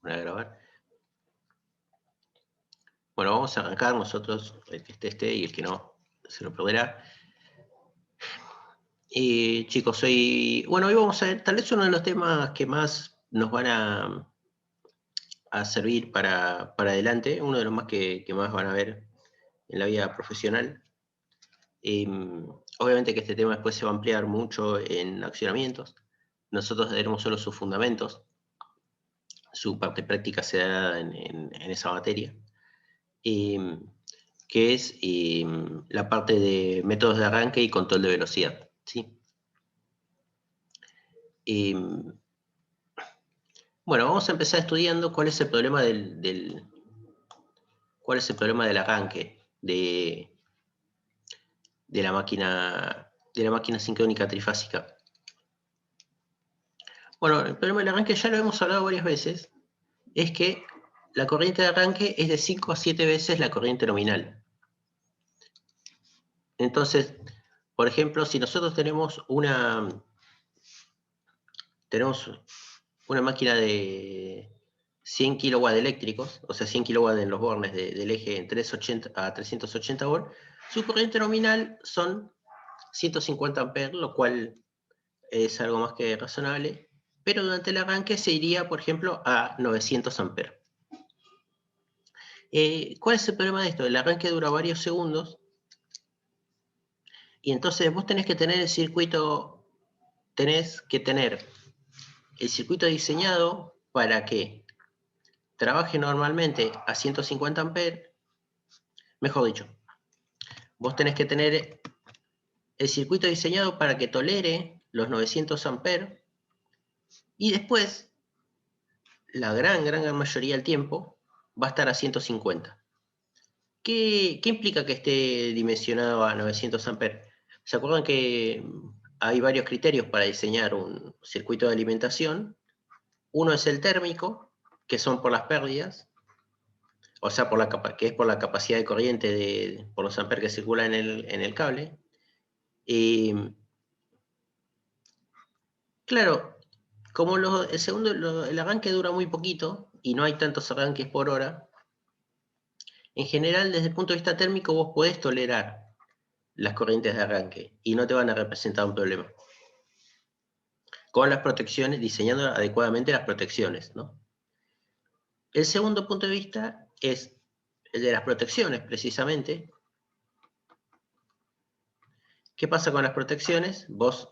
Voy a grabar. Bueno, vamos a arrancar nosotros, el que esté y el que no se lo perderá. Chicos, hoy vamos a ver, tal vez uno de los temas que más nos van a servir para adelante, uno de los más que más van a ver en la vida profesional. Obviamente que este tema después se va a ampliar mucho en accionamientos. Nosotros veremos solo sus fundamentos, su parte práctica se da en esa materia. Que es la parte de métodos de arranque y control de velocidad, ¿sí? Bueno, vamos a empezar estudiando cuál es el problema cuál es el problema del arranque de la máquina sincrónica trifásica. Bueno, el problema del arranque ya lo hemos hablado varias veces, es que la corriente de arranque es de 5 a 7 veces la corriente nominal. Entonces, por ejemplo, si nosotros tenemos una máquina de 100 kilowatts eléctricos, o sea, 100 kilowatts en los bornes del eje en 380 a 380 volt, su corriente nominal son 150 amperes, lo cual es algo más que razonable, pero durante el arranque se iría, por ejemplo, a 900 amperes. ¿Cuál es el problema de esto? El arranque dura varios segundos, y entonces vos tenés que tener el circuito diseñado para que trabaje normalmente a 150 amperes, mejor dicho, vos tenés que tener el circuito diseñado para que tolere los 900 amperes y después, la gran mayoría del tiempo, va a estar a 150. ¿Qué implica que esté dimensionado a 900 amperes? ¿Se acuerdan que hay varios criterios para diseñar un circuito de alimentación? Uno es el térmico, que son por las pérdidas, o sea, que es por la capacidad de corriente por los amperes que circulan en el cable. Claro, como el arranque dura muy poquito y no hay tantos arranques por hora, en general, desde el punto de vista térmico, vos podés tolerar las corrientes de arranque y no te van a representar un problema. Con las protecciones, diseñando adecuadamente las protecciones, ¿no? El segundo punto de vista es el de las protecciones, precisamente. ¿Qué pasa con las protecciones? Vos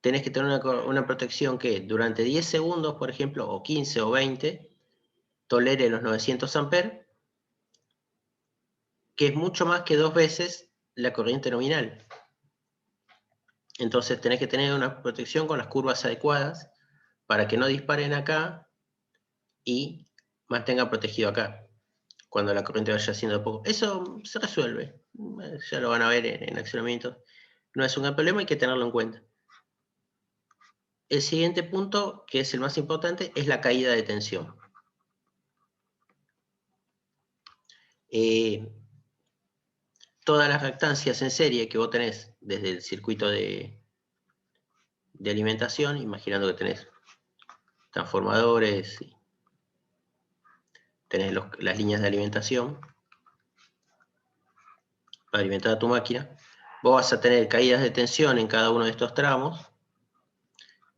tenés que tener una protección que durante 10 segundos, por ejemplo, o 15 o 20, tolere los 900 amperes, que es mucho más que 2 veces la corriente nominal. Entonces tenés que tener una protección con las curvas adecuadas para que no disparen acá y mantenga protegido acá, cuando la corriente vaya siendo poco. Eso se resuelve, ya lo van a ver en accionamiento. No es un gran problema, hay que tenerlo en cuenta. El siguiente punto, que es el más importante, es la caída de tensión. Todas las reactancias en serie que vos tenés desde el circuito de alimentación, imaginando que tenés transformadores, tenés las líneas de alimentación para alimentar a tu máquina, vos vas a tener caídas de tensión en cada uno de estos tramos,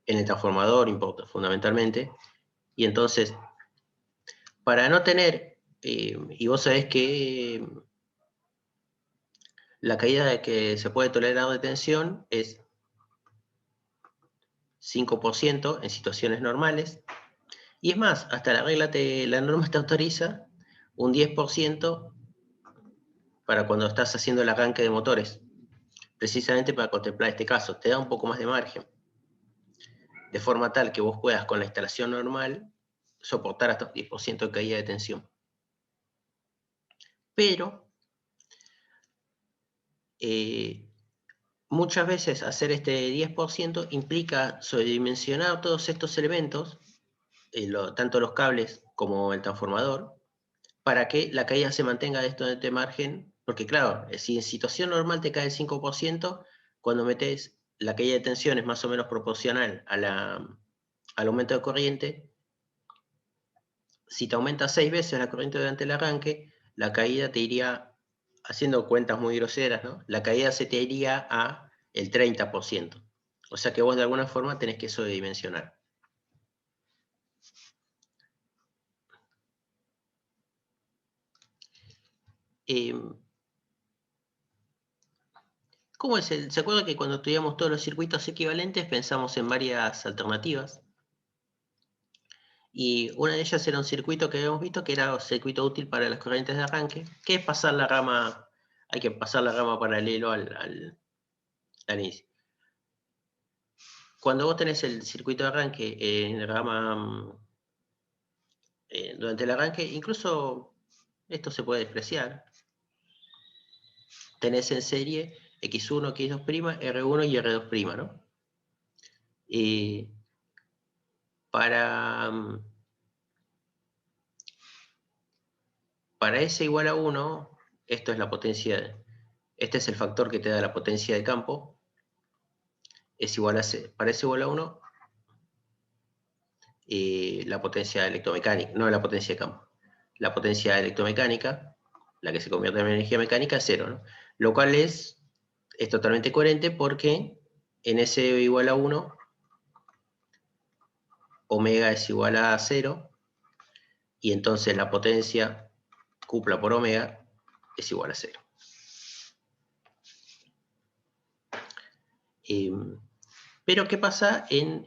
en el transformador fundamentalmente, y entonces, para no tener, y vos sabés que la caída que se puede tolerar de tensión es 5% en situaciones normales, y es más, hasta la norma te autoriza un 10% para cuando estás haciendo el arranque de motores, precisamente para contemplar este caso, te da un poco más de margen, de forma tal que vos puedas con la instalación normal soportar hasta un 10% de caída de tensión. Pero muchas veces hacer este 10% implica sobredimensionar todos estos elementos, tanto los cables como el transformador, para que la caída se mantenga de este margen, porque claro, si en situación normal te cae el 5%, cuando metes la caída de tensión es más o menos proporcional al aumento de corriente, si te aumenta 6 veces la corriente durante el arranque, la caída te iría, haciendo cuentas muy groseras, ¿no? La caída se te iría a el 30%. O sea que vos de alguna forma tenés que sobredimensionar. ¿Cómo es ¿Se acuerda que cuando estudiamos todos los circuitos equivalentes pensamos en varias alternativas? Y una de ellas era un circuito que habíamos visto que era un circuito útil para las corrientes de arranque, que es pasar la rama, hay que pasar la rama paralelo al inicio. Cuando vos tenés el circuito de arranque en rama, durante el arranque, incluso esto se puede despreciar. Tenés en serie X1, X2', R1 y R2', ¿no? Para S igual a 1, esto es la potencia, este es el factor que te da la potencia de campo, es igual a para S igual a 1, la potencia electromecánica, no la potencia de campo, la potencia electromecánica, la que se convierte en energía mecánica, es 0, ¿no? Lo cual es totalmente coherente porque en S igual a 1, omega es igual a 0, y entonces la potencia cupla por omega es igual a 0. Pero ¿qué pasa en...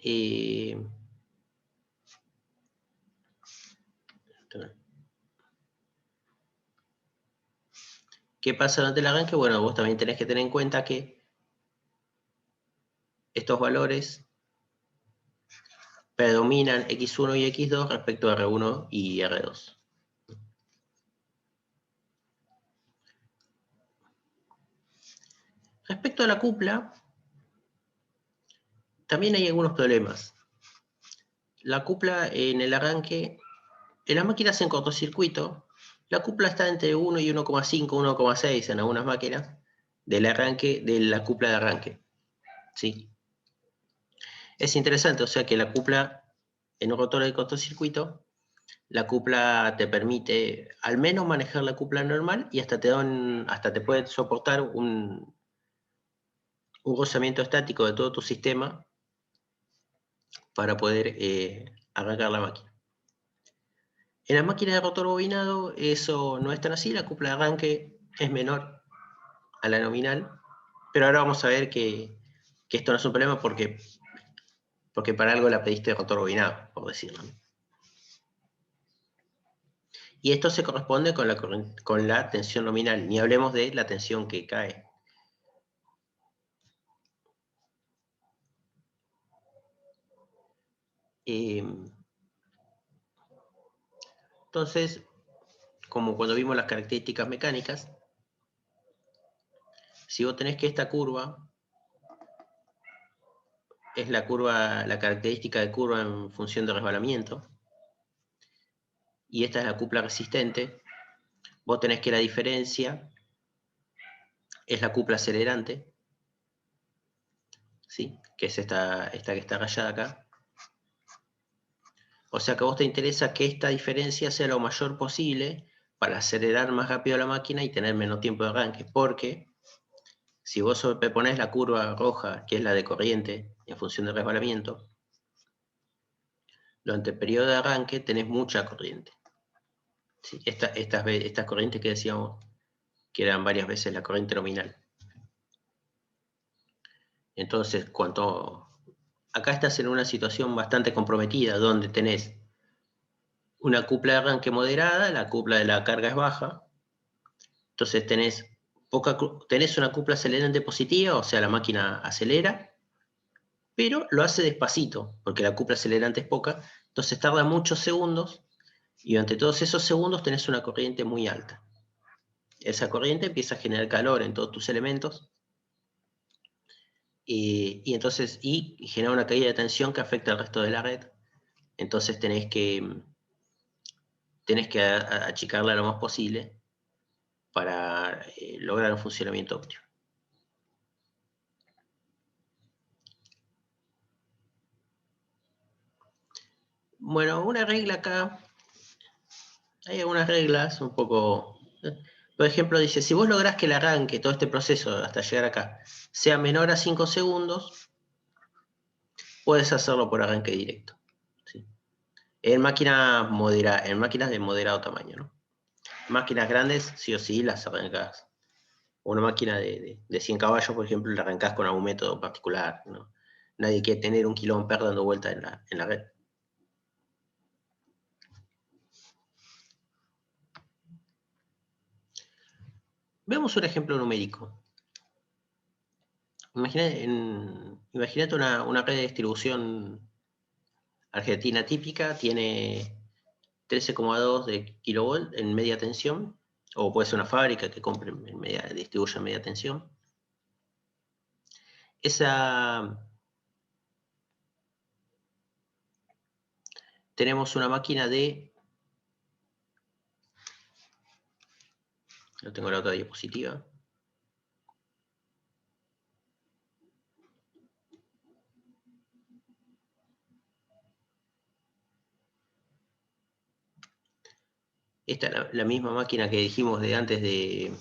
¿Qué pasa durante el arranque? Bueno, vos también tenés que tener en cuenta que estos valores predominan X1 y X2 respecto a R1 y R2. Respecto a la cupla, también hay algunos problemas. La cupla en el arranque, en las máquinas en cortocircuito, la cupla está entre 1 y 1,5, 1,6 en algunas máquinas del arranque, de la cupla de arranque. ¿Sí? Es interesante, o sea que la cupla en un rotor de cortocircuito, la cupla te permite al menos manejar la cupla normal y hasta te puede soportar un rozamiento estático de todo tu sistema para poder arrancar la máquina. En las máquinas de rotor bobinado eso no es tan así, la cupla de arranque es menor a la nominal, pero ahora vamos a ver que esto no es un problema porque para algo la pediste de rotor bobinado, por decirlo. Y esto se corresponde con la tensión nominal, ni hablemos de la tensión que cae. Entonces, como cuando vimos las características mecánicas, si vos tenés que esta curva es la característica de curva en función de resbalamiento, y esta es la cupla resistente, vos tenés que la diferencia es la cupla acelerante, ¿sí? Que es esta que está rayada acá. O sea que a vos te interesa que esta diferencia sea lo mayor posible para acelerar más rápido la máquina y tener menos tiempo de arranque, porque si vos sobrepones la curva roja, que es la de corriente, en función de resbalamiento, durante el periodo de arranque tenés mucha corriente. ¿Sí? Estas corrientes que decíamos que eran varias veces la corriente nominal. Entonces, acá estás en una situación bastante comprometida, donde tenés una cupla de arranque moderada, la cupla de la carga es baja, entonces tenés una cupla acelerante positiva, o sea, la máquina acelera, pero lo hace despacito, porque la cupla acelerante es poca, entonces tarda muchos segundos, y durante todos esos segundos tenés una corriente muy alta. Esa corriente empieza a generar calor en todos tus elementos, y genera una caída de tensión que afecta al resto de la red. Entonces tenés que achicarla lo más posible para lograr un funcionamiento óptimo. Bueno, una regla acá Hay algunas reglas un poco... Por ejemplo, dice, si vos lográs que el arranque, todo este proceso hasta llegar acá, sea menor a 5 segundos, puedes hacerlo por arranque directo. ¿Sí? En máquinas de moderado tamaño, ¿no? Máquinas grandes, sí o sí, las arrancás. Una máquina de 100 caballos, por ejemplo, la arrancás con algún método particular, ¿no? Nadie quiere tener 1 kilómetro dando vuelta en la red. Veamos un ejemplo numérico. Imagínate una red de distribución argentina típica, tiene 13,2 de kilovolt en media tensión, o puede ser una fábrica que compre distribuya en media tensión. Tenemos una máquina de... No tengo la otra diapositiva. Esta es la misma máquina que dijimos de antes de...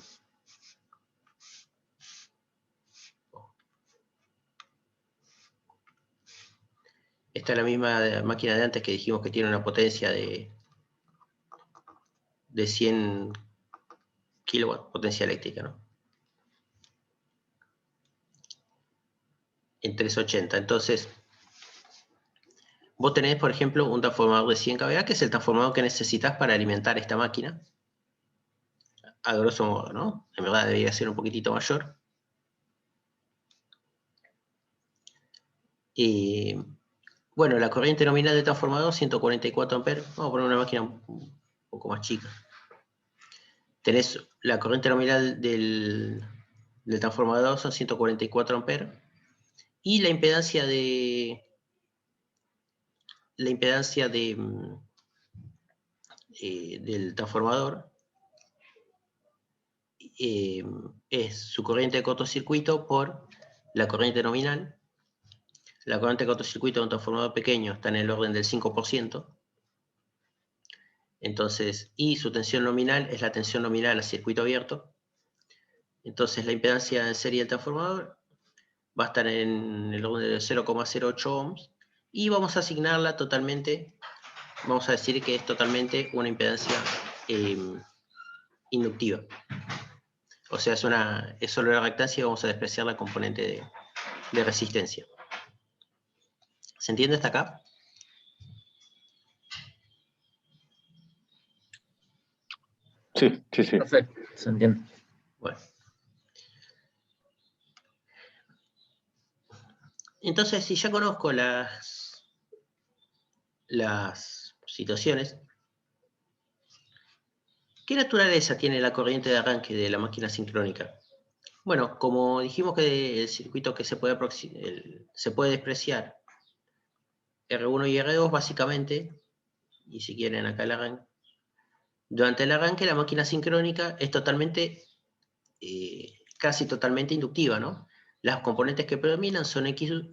Esta es la misma máquina de antes que dijimos que tiene una potencia de 100 kilowatts, potencia eléctrica, ¿no? En 380. Entonces, vos tenés, por ejemplo, un transformador de 100 kVA, que es el transformador que necesitas para alimentar esta máquina. A grosso modo, ¿no? En verdad debería ser un poquitito mayor. Bueno, la corriente nominal del transformador, 144 amperes. Vamos a poner una máquina un poco más chica. Tenés la corriente nominal del transformador, son 144 amperes. Y la impedancia del transformador es su corriente de cortocircuito por la corriente nominal. La corriente de cortocircuito de un transformador pequeño está en el orden del 5%. Entonces, y su tensión nominal es la tensión nominal a circuito abierto. Entonces, la impedancia en serie del transformador va a estar en el orden de 0,08 ohms. Y vamos a asignarla totalmente, vamos a decir que es totalmente una impedancia inductiva. O sea, es solo la reactancia y vamos a despreciar la componente de resistencia. ¿Se entiende hasta acá? Sí. Perfecto, se entiende. Bueno. Entonces, si ya conozco las situaciones, ¿qué naturaleza tiene la corriente de arranque de la máquina sincrónica? Bueno, como dijimos que el circuito que se puede despreciar R1 y R2 básicamente, y si quieren acá el arranque, durante el arranque la máquina sincrónica es casi totalmente inductiva, ¿no? Las componentes que predominan son X1,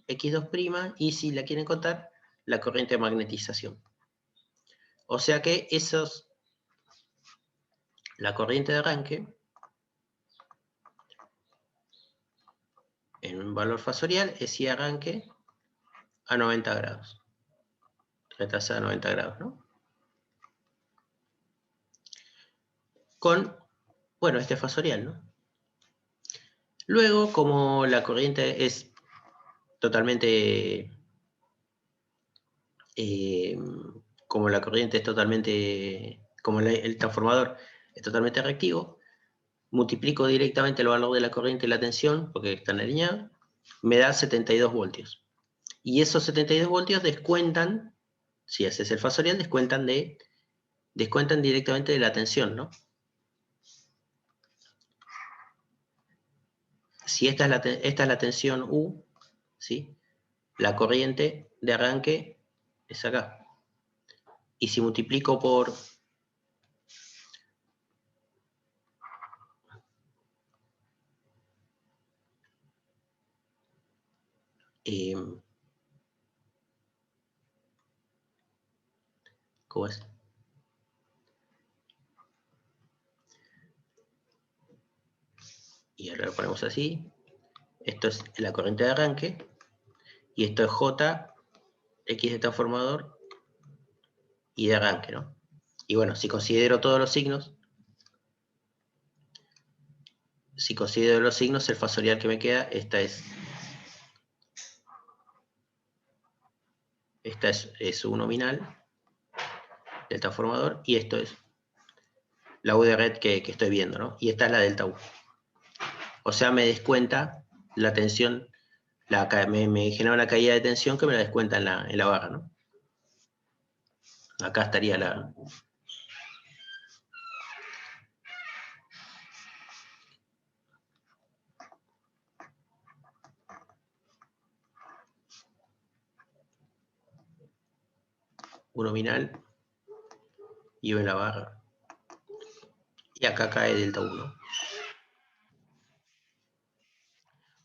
X2', y si la quieren contar, la corriente de magnetización. O sea que la corriente de arranque, en un valor fasorial, es I arranque a 90 grados. Retrasada a 90 grados, ¿no? Con, bueno, este fasorial, ¿no? Luego, como la corriente es totalmente... como la corriente es totalmente... Como el transformador es totalmente reactivo, multiplico directamente el valor de la corriente y la tensión, porque están alineados, me da 72 voltios. Y esos 72 voltios descuentan, si haces el fasorial, descuentan directamente de la tensión, ¿no? Si esta es la tensión U, ¿sí? La corriente de arranque es acá. Y si multiplico por ¿cómo es? y ahora lo ponemos así. Esto es la corriente de arranque, y esto es J, X de transformador, y de arranque, ¿no? Y bueno, si considero todos los signos, el fasorial que me queda, esta es su nominal del transformador, y esto es la U de red que estoy viendo, ¿no? Y esta es la delta U. O sea, me descuenta la tensión, me genera una caída de tensión que me la descuenta en la barra, ¿no? Acá estaría la... U nominal y U en la barra. Y acá cae delta U, ¿no?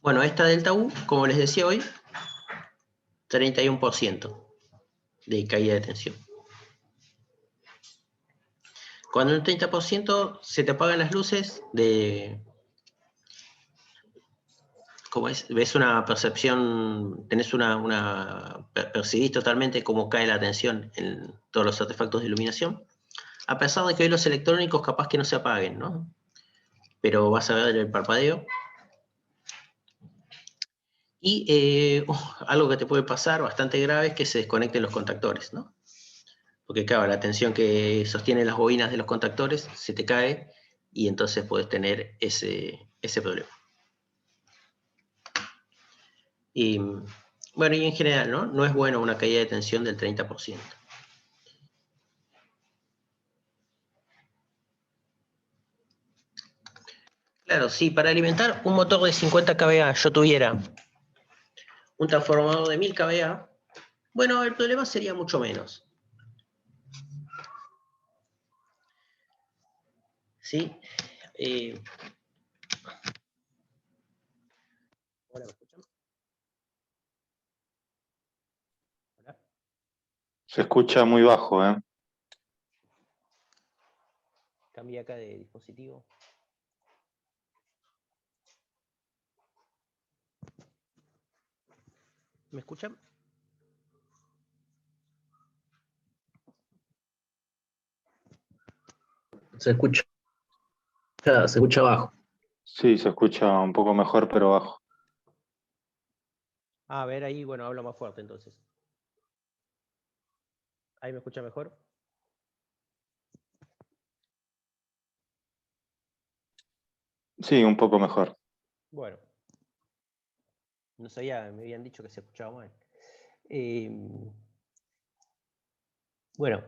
Bueno, esta delta U, como les decía hoy, 31% de caída de tensión. Cuando en un 30% se te apagan las luces, como es, ves una percepción, percibís totalmente cómo cae la tensión en todos los artefactos de iluminación, a pesar de que hoy los electrónicos capaz que no se apaguen, ¿no? Pero vas a ver el parpadeo. Y algo que te puede pasar bastante grave es que se desconecten los contactores, ¿no? Porque claro, la tensión que sostiene las bobinas de los contactores se te cae y entonces puedes tener ese problema. Y bueno, y en general, ¿no? No es bueno una caída de tensión del 30%. Claro, si para alimentar un motor de 50 kVA yo tuviera un transformador de 1000 kVA, bueno, el problema sería mucho menos. ¿Sí? ¿Ahora me escuchan? ¿Hola? Se escucha muy bajo, ¿eh? Cambié acá de dispositivo. ¿Me escuchan? Se escucha bajo. Sí, se escucha un poco mejor, pero bajo. A ver, ahí, bueno, hablo más fuerte entonces. ¿Ahí me escucha mejor? Sí, un poco mejor. Bueno, no sabía, me habían dicho que se escuchaba mal. Bueno.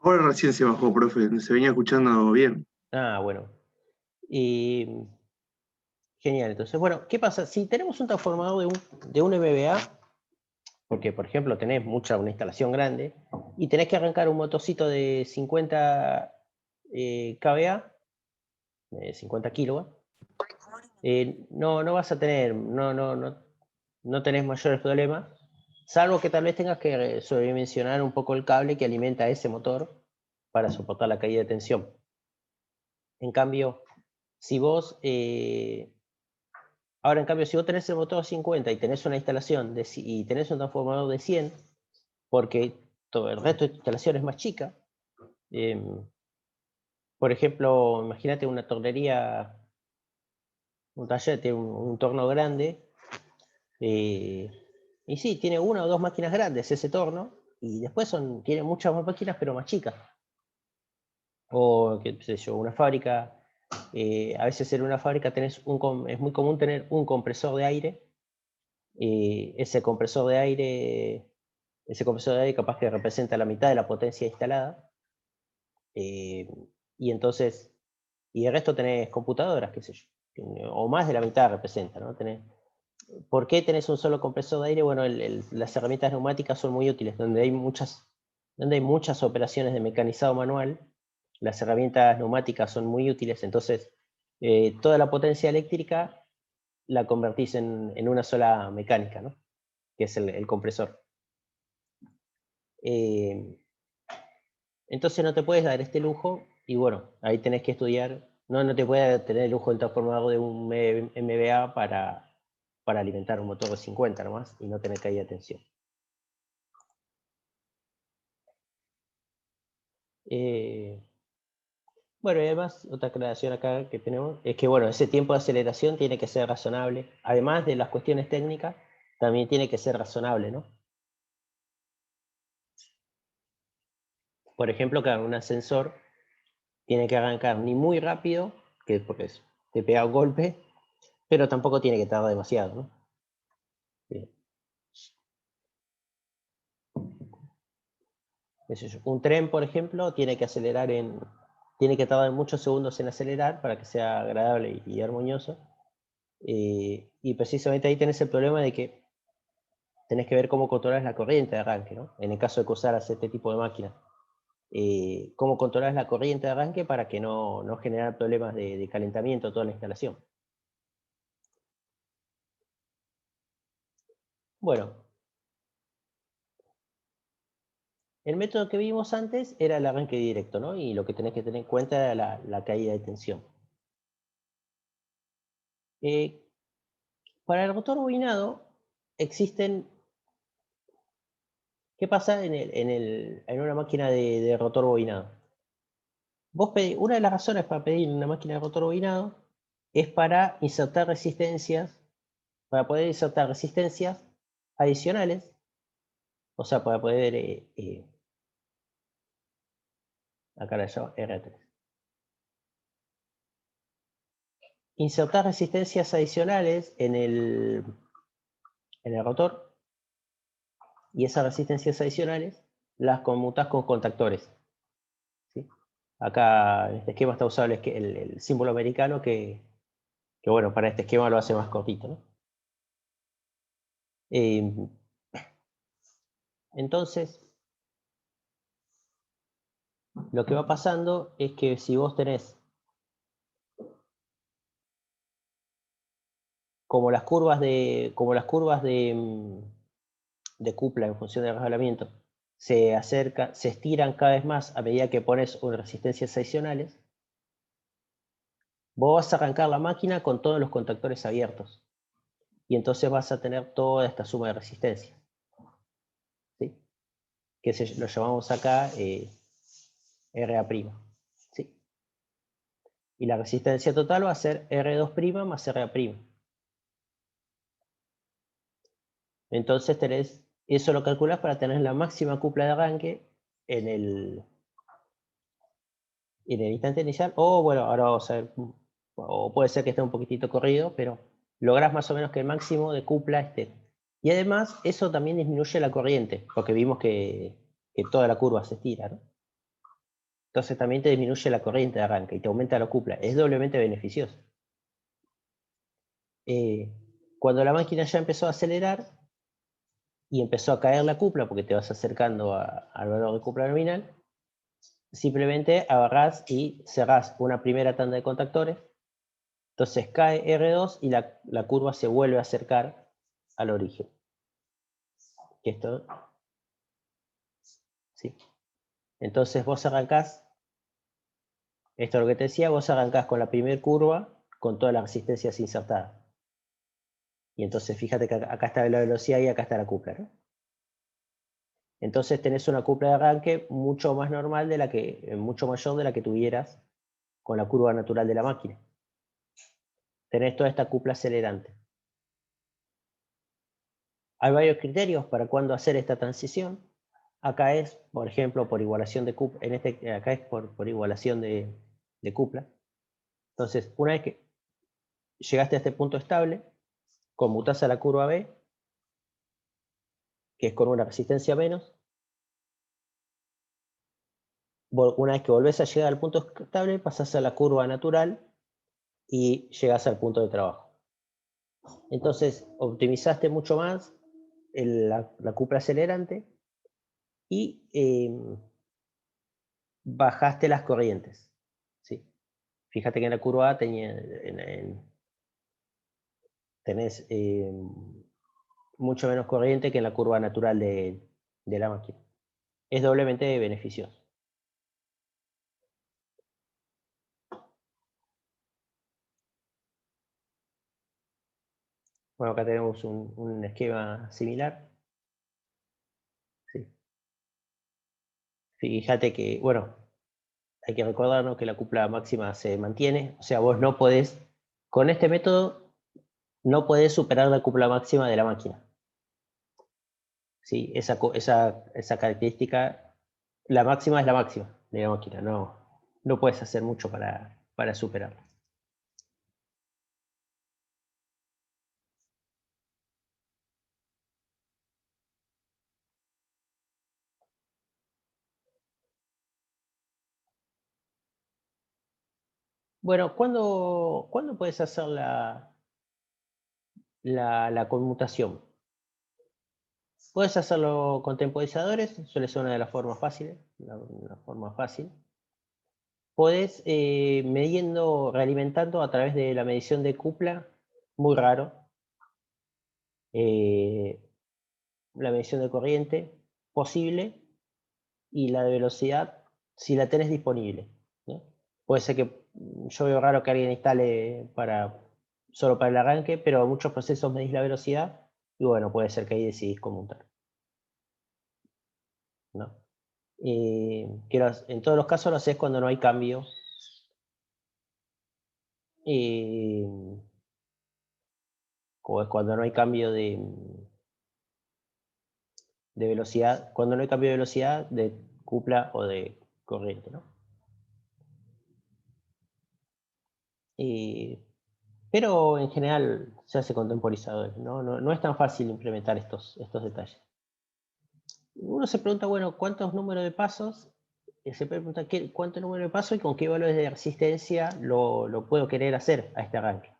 Ahora recién se bajó, profe, se venía escuchando bien. Bueno. Genial, entonces, bueno, ¿qué pasa? Si tenemos un transformador de un MVA, porque por ejemplo tenés una instalación grande, y tenés que arrancar un motorcito de 50 kVA, 50 kilowatts, no vas a tener, no tenés mayores problemas, salvo que tal vez tengas que sobredimensionar un poco el cable que alimenta ese motor para soportar la caída de tensión. En cambio, si vos ahora, en cambio, si vos tenés el motor 50 y tenés una instalación y tenés un transformador de 100, porque todo el resto de tu instalación es más chica, por ejemplo, imagínate una tornería, un taller, tiene un torno grande, y sí, tiene una o dos máquinas grandes ese torno, y después tiene muchas más máquinas, pero más chicas. O, qué sé yo, una fábrica, a veces en una fábrica es muy común tener un compresor de aire, y ese compresor de aire capaz que representa la mitad de la potencia instalada, y entonces, y el resto tenés computadoras, qué sé yo, o más de la mitad representa, ¿no? ¿Por qué tenés un solo compresor de aire? Bueno, las herramientas neumáticas son muy útiles, donde hay muchas operaciones de mecanizado manual, las herramientas neumáticas son muy útiles, entonces toda la potencia eléctrica la convertís en una sola mecánica, ¿no? Que es el compresor. Entonces no te puedes dar este lujo y bueno, ahí tenés que estudiar No te puede tener el lujo del transformador de un MVA para alimentar un motor de 50 nomás y no tener caída de tensión. Bueno, y además, otra aclaración acá que tenemos es que, bueno, ese tiempo de aceleración tiene que ser razonable. Además de las cuestiones técnicas, también tiene que ser razonable, ¿no? Por ejemplo, que un ascensor tiene que arrancar ni muy rápido, porque te pega un golpe, pero tampoco tiene que tardar demasiado, ¿no? Bien. Un tren, por ejemplo, tiene que tiene que tardar muchos segundos en acelerar para que sea agradable y armonioso. Y precisamente ahí tenés el problema de que tenés que ver cómo controlas la corriente de arranque, ¿no? En el caso de que usaras este tipo de máquina. Cómo controlas la corriente de arranque para que no generar problemas de calentamiento toda la instalación. Bueno, el método que vimos antes era el arranque directo, ¿no? Y lo que tenés que tener en cuenta era la caída de tensión. Para el rotor bobinado existen... ¿Qué pasa en una máquina de rotor bobinado? Una de las razones para pedir una máquina de rotor bobinado es para insertar resistencias, para poder insertar resistencias adicionales, o sea, para poder, acá la llamo R3, insertar resistencias adicionales en el rotor, y esas resistencias adicionales las conmutas con contactores, ¿sí? Acá en este esquema está usado el símbolo americano que bueno, para este esquema lo hace más cortito, ¿no? Entonces, lo que va pasando es que si vos tenés como las curvas de cupla en función del resbalamiento se estiran cada vez más a medida que pones unas resistencias adicionales, vos vas a arrancar la máquina con todos los contactores abiertos. Y entonces vas a tener toda esta suma de resistencia, ¿sí? Que lo llamamos acá RA', ¿sí? Y la resistencia total va a ser R2' más RA'. Entonces eso lo calculas para tener la máxima cupla de arranque en el instante inicial, o bueno, ahora vamos a ver, o puede ser que esté un poquitito corrido, pero lográs más o menos que el máximo de cupla esté. Y además eso también disminuye la corriente, porque vimos que toda la curva se estira, ¿no? Entonces también te disminuye la corriente de arranque y te aumenta la cupla. Es doblemente beneficioso. Cuando la máquina ya empezó a acelerar y empezó a caer la cupla, porque te vas acercando al valor de cupla nominal, simplemente agarrás y cerrás una primera tanda de contactores. Entonces cae R2 y la curva se vuelve a acercar al origen. Esto, ¿sí? Entonces vos arrancás, esto es lo que te decía, vos arrancás con la primera curva con todas las resistencias insertadas. Y entonces fíjate que acá está la velocidad y acá está la cupla, ¿no? Entonces tenés una cupla de arranque mucho más normal mucho mayor de la que tuvieras con la curva natural de la máquina. Tenés toda esta cupla acelerante. Hay varios criterios para cuándo hacer esta transición. Acá es, por ejemplo, por igualación de cupla. Acá es por igualación de cupla. Entonces, una vez que llegaste a este punto estable, conmutás a la curva B, que es con una resistencia menos. Una vez que volvés a llegar al punto estable, pasás a la curva natural y llegás al punto de trabajo. Entonces, optimizaste mucho más la cupla acelerante y bajaste las corrientes, ¿sí? Fíjate que en la curva A tenés mucho menos corriente que en la curva natural de la máquina. Es doblemente beneficioso. Bueno, acá tenemos un esquema similar. Sí. Fíjate que, bueno, hay que recordarnos que la cúpula máxima se mantiene. O sea, vos no podés, con este método, no podés superar la cúpula máxima de la máquina. ¿Sí? Esa característica, la máxima es la máxima de la máquina. No puedes hacer mucho para superarla. Bueno, ¿cuándo puedes hacer la conmutación? Puedes hacerlo con temporizadores, suele ser una de las formas fáciles, una forma fácil. Podés, midiendo, realimentando a través de la medición de cupla, muy raro. La medición de corriente, posible, y la de velocidad, si la tenés disponible, ¿no? Puede ser que yo veo raro que alguien instale solo para el arranque, pero muchos procesos medís la velocidad y bueno, puede ser que ahí decidís conmutar, ¿no? En todos los casos lo haces cuando no hay cambio. Como es cuando no hay cambio de velocidad, cuando no hay cambio de velocidad de cupla o de corriente, ¿no? Pero en general se hace con temporizadores, ¿no? No es tan fácil implementar estos detalles. Uno se pregunta, bueno, ¿cuántos números de pasos? Se pregunta cuánto número de pasos y con qué valores de resistencia lo puedo querer hacer a este arranque.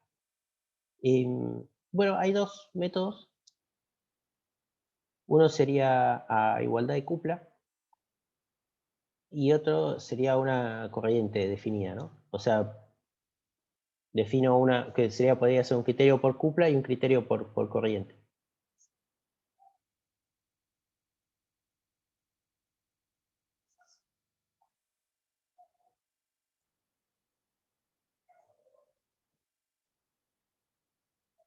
Bueno, hay dos métodos. Uno sería a igualdad de cupla y otro sería una corriente definida, ¿no? O sea, defino una que podría ser un criterio por cupla y un criterio por corriente.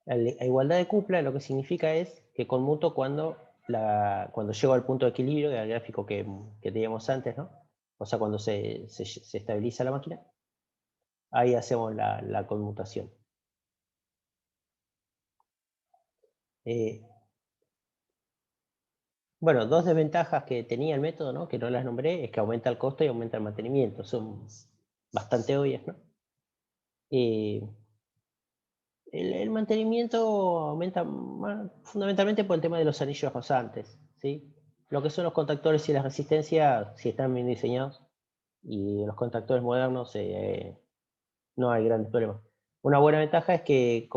A igualdad de cupla lo que significa es que conmuto cuando llego al punto de equilibrio del gráfico que teníamos antes, ¿no? O sea, cuando se estabiliza la máquina, ahí hacemos la conmutación. Eh, bueno, dos desventajas que tenía el método, ¿no? Que no las nombré, es que aumenta el costo y aumenta el mantenimiento. Son bastante obvias, ¿no? El mantenimiento aumenta fundamentalmente por el tema de los anillos rosantes, ¿sí? Lo que son los contactores y las resistencias, si están bien diseñados, y los contactores modernos, no hay grandes problemas. Una buena ventaja es que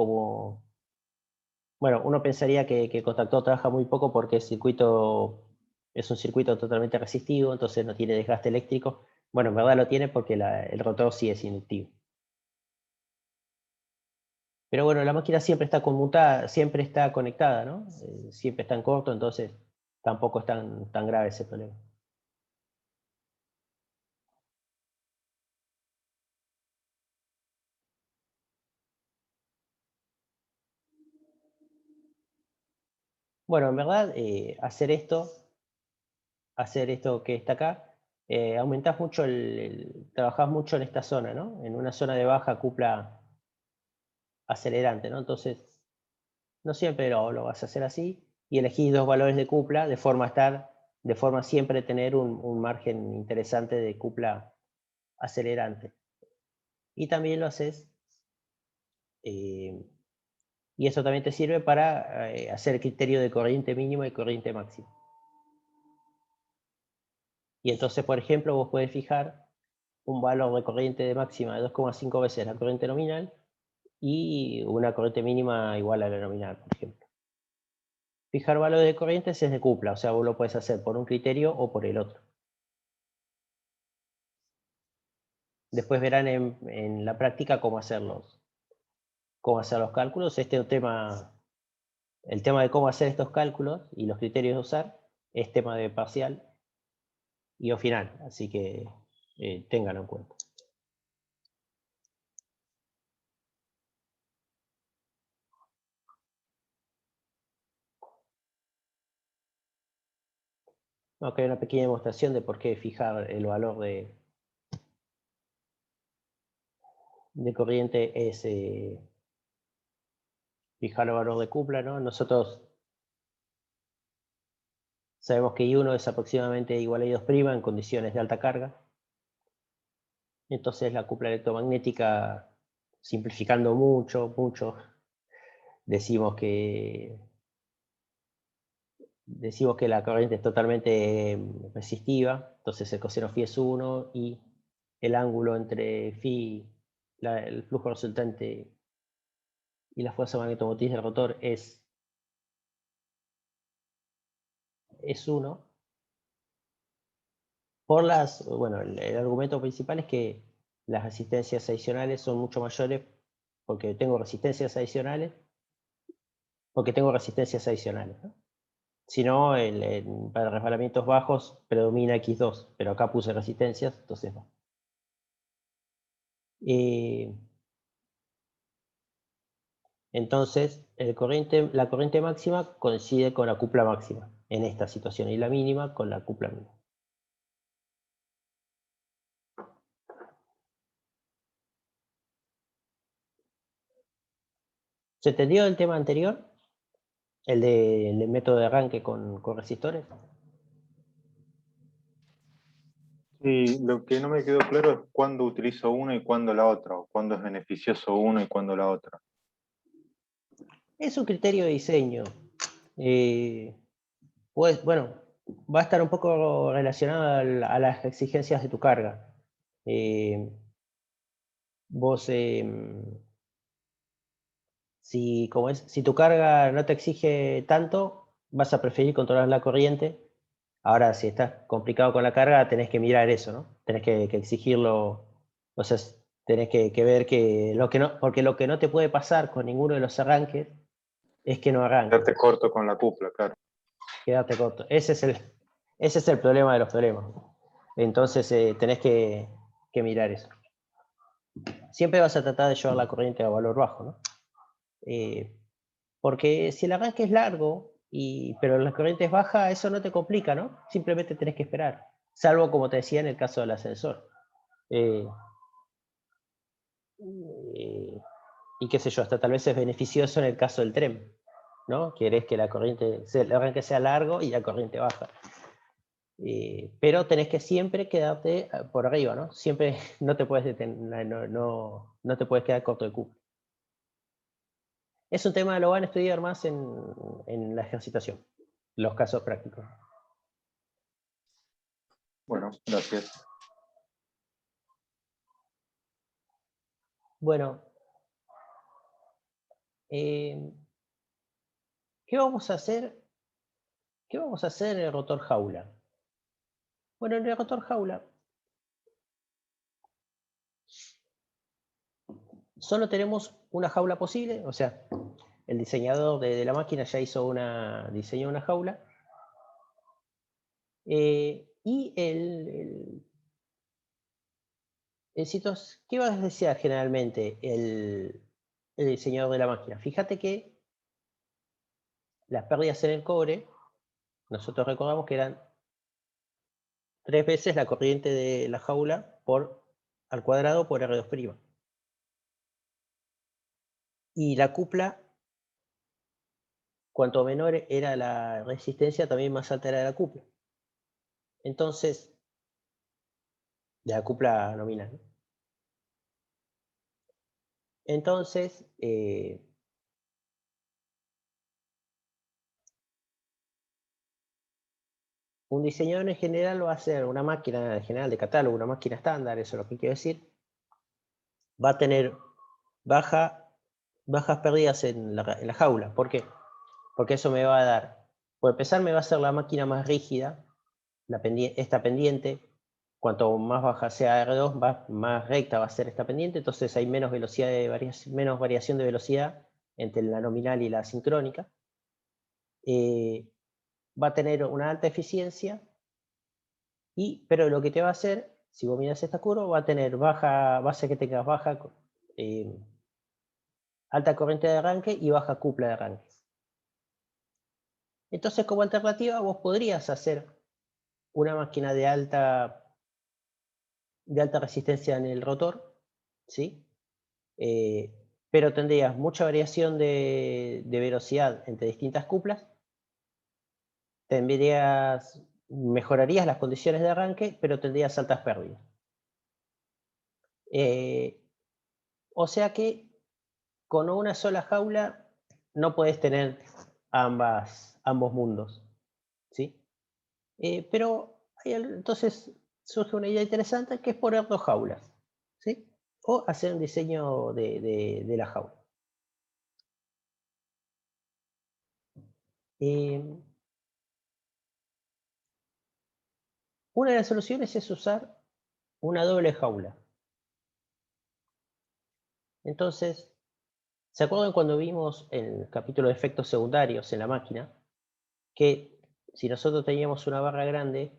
bueno, uno pensaría que el contactor trabaja muy poco porque es un circuito totalmente resistivo, entonces no tiene desgaste eléctrico. Bueno, en verdad lo tiene porque el rotor sí es inductivo. Pero bueno, la máquina siempre está conmutada, siempre está conectada, ¿no? Siempre está en corto, entonces tampoco es tan grave ese problema. Bueno, en verdad, hacer esto que está acá, aumentás mucho trabajás mucho en esta zona, ¿no? En una zona de baja cupla acelerante, ¿no? Entonces, no siempre lo vas a hacer así y elegís dos valores de cupla de forma a siempre tener un margen interesante de cupla acelerante. Y también lo haces, y eso también te sirve para hacer el criterio de corriente mínima y corriente máxima. Y entonces, por ejemplo, vos podés fijar un valor de corriente de máxima de 2,5 veces la corriente nominal y una corriente mínima igual a la nominal, por ejemplo. Fijar valores de corrientes es de cupla, o sea, vos lo puedes hacer por un criterio o por el otro. Después verán en la práctica cómo hacer los cálculos. El tema de cómo hacer estos cálculos y los criterios de usar es tema de parcial y o final, así que ténganlo en cuenta. Acá hay una pequeña demostración de por qué fijar el valor de corriente es fijar el valor de cupla, ¿no? Nosotros sabemos que I1 es aproximadamente igual a I2' en condiciones de alta carga. Entonces la cupla electromagnética, simplificando mucho, decimos que la corriente es totalmente resistiva, entonces el coseno phi es 1 y el ángulo entre phi, el flujo resultante y la fuerza magnetomotriz del rotor es 1. Bueno, el argumento principal es que las resistencias adicionales son mucho mayores porque tengo resistencias adicionales, ¿no? Si no, para resbalamientos bajos predomina X2, pero acá puse resistencias, entonces no. Entonces, la corriente máxima coincide con la cupla máxima en esta situación y la mínima con la cupla mínima. ¿Se entendió el tema anterior? El del método de arranque con resistores. Sí, lo que no me quedó claro es cuándo utilizo una y cuándo la otra, o cuándo es beneficioso una y cuándo la otra. Es un criterio de diseño. Pues, bueno, va a estar un poco relacionado a las exigencias de tu carga. Vos, si tu carga no te exige tanto, vas a preferir controlar la corriente. Ahora, si estás complicado con la carga, tenés que mirar eso, ¿no? Tenés que exigirlo, o sea, tenés que ver que porque lo que no te puede pasar con ninguno de los arranques es que no arranque. Quedarte corto con la cupla, claro. Quedarte corto. Ese es el problema de los problemas. Entonces, tenés que mirar eso. Siempre vas a tratar de llevar la corriente a valor bajo, ¿no? Porque si el arranque es largo, pero la corriente es baja, eso no te complica, ¿no? Simplemente tenés que esperar. Salvo, como te decía, en el caso del ascensor. Eh, y qué sé yo, hasta tal vez es beneficioso en el caso del tren, ¿no? Querés que el arranque sea largo y la corriente baja. Pero tenés que siempre quedarte por arriba, ¿no? Siempre no te puedes no te puedes quedar corto de cupla. Es un tema que lo van a estudiar más en la ejercitación, los casos prácticos. Bueno, gracias. Bueno, ¿qué vamos a hacer? ¿Qué vamos a hacer en el rotor jaula? Bueno, en el rotor jaula solo tenemos una jaula posible, o sea, el diseñador de la máquina ya diseñó una jaula. Y ¿qué va a desear generalmente el diseñador de la máquina? Fíjate que las pérdidas en el cobre, nosotros recordamos que eran 3 veces la corriente de la jaula al cuadrado por R2'. Y la cupla, cuanto menor era la resistencia, también más alta era la cupla. Entonces, de la cupla nominal, ¿no? Entonces, un diseñador en general va a hacer una máquina en general de catálogo, una máquina estándar, eso es lo que quiero decir. Va a tener bajas pérdidas en la jaula. ¿Por qué? Porque eso me va a dar, por empezar, me va a hacer la máquina más rígida, esta pendiente. Cuanto más baja sea R2, más recta va a ser esta pendiente, entonces hay menos menos variación de velocidad entre la nominal y la sincrónica. Va a tener una alta eficiencia, pero lo que te va a hacer, si vos miras esta curva, va a hacer que tengas alta corriente de arranque y baja cupla de arranque. Entonces, como alternativa, vos podrías hacer una máquina de alta resistencia en el rotor, ¿sí? Pero tendrías mucha variación de velocidad entre distintas cuplas, mejorarías las condiciones de arranque, pero tendrías altas pérdidas. O sea que con una sola jaula no puedes tener ambos mundos, ¿sí? Pero entonces surge una idea interesante que es poner dos jaulas, ¿sí? O hacer un diseño de la jaula. Una de las soluciones es usar una doble jaula. Entonces, ¿se acuerdan cuando vimos en el capítulo de efectos secundarios en la máquina? Que si nosotros teníamos una barra grande,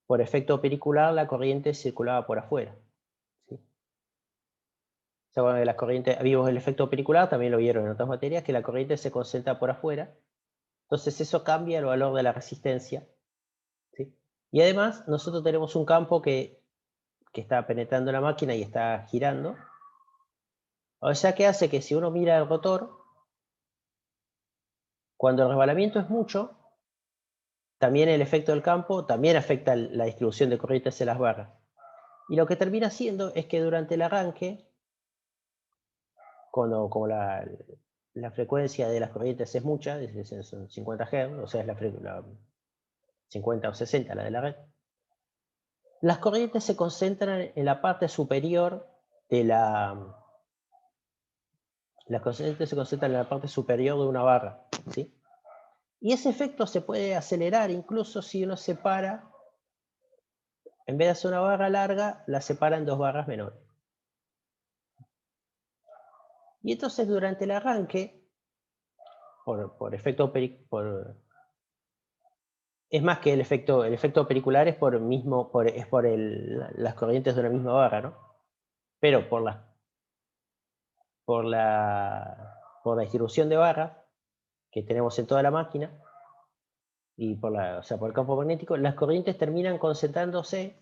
por efecto pericular la corriente circulaba por afuera, ¿sí? ¿Se acuerdan de las corrientes? Vimos el efecto pericular, también lo vieron en otras materias, que la corriente se concentra por afuera. Entonces eso cambia el valor de la resistencia, ¿sí? Y además nosotros tenemos un campo que está penetrando la máquina y está girando. O sea que hace que si uno mira el rotor, cuando el resbalamiento es mucho, también el efecto del campo también afecta la distribución de corrientes en las barras. Y lo que termina haciendo es que durante el arranque, como la frecuencia de las corrientes es mucha, son 50 Hz, o sea, es la 50 o 60 la de la red, las corrientes se concentran en la parte superior de las corrientes se concentran en la parte superior de una barra, ¿sí? Y ese efecto se puede acelerar incluso si uno separa, en vez de hacer una barra larga, la separa en dos barras menores. Y entonces durante el arranque, por efecto es más que el efecto pericular es por las corrientes de una misma barra, ¿no? Pero por la distribución de barras que tenemos en toda la máquina y por el campo magnético, las corrientes terminan concentrándose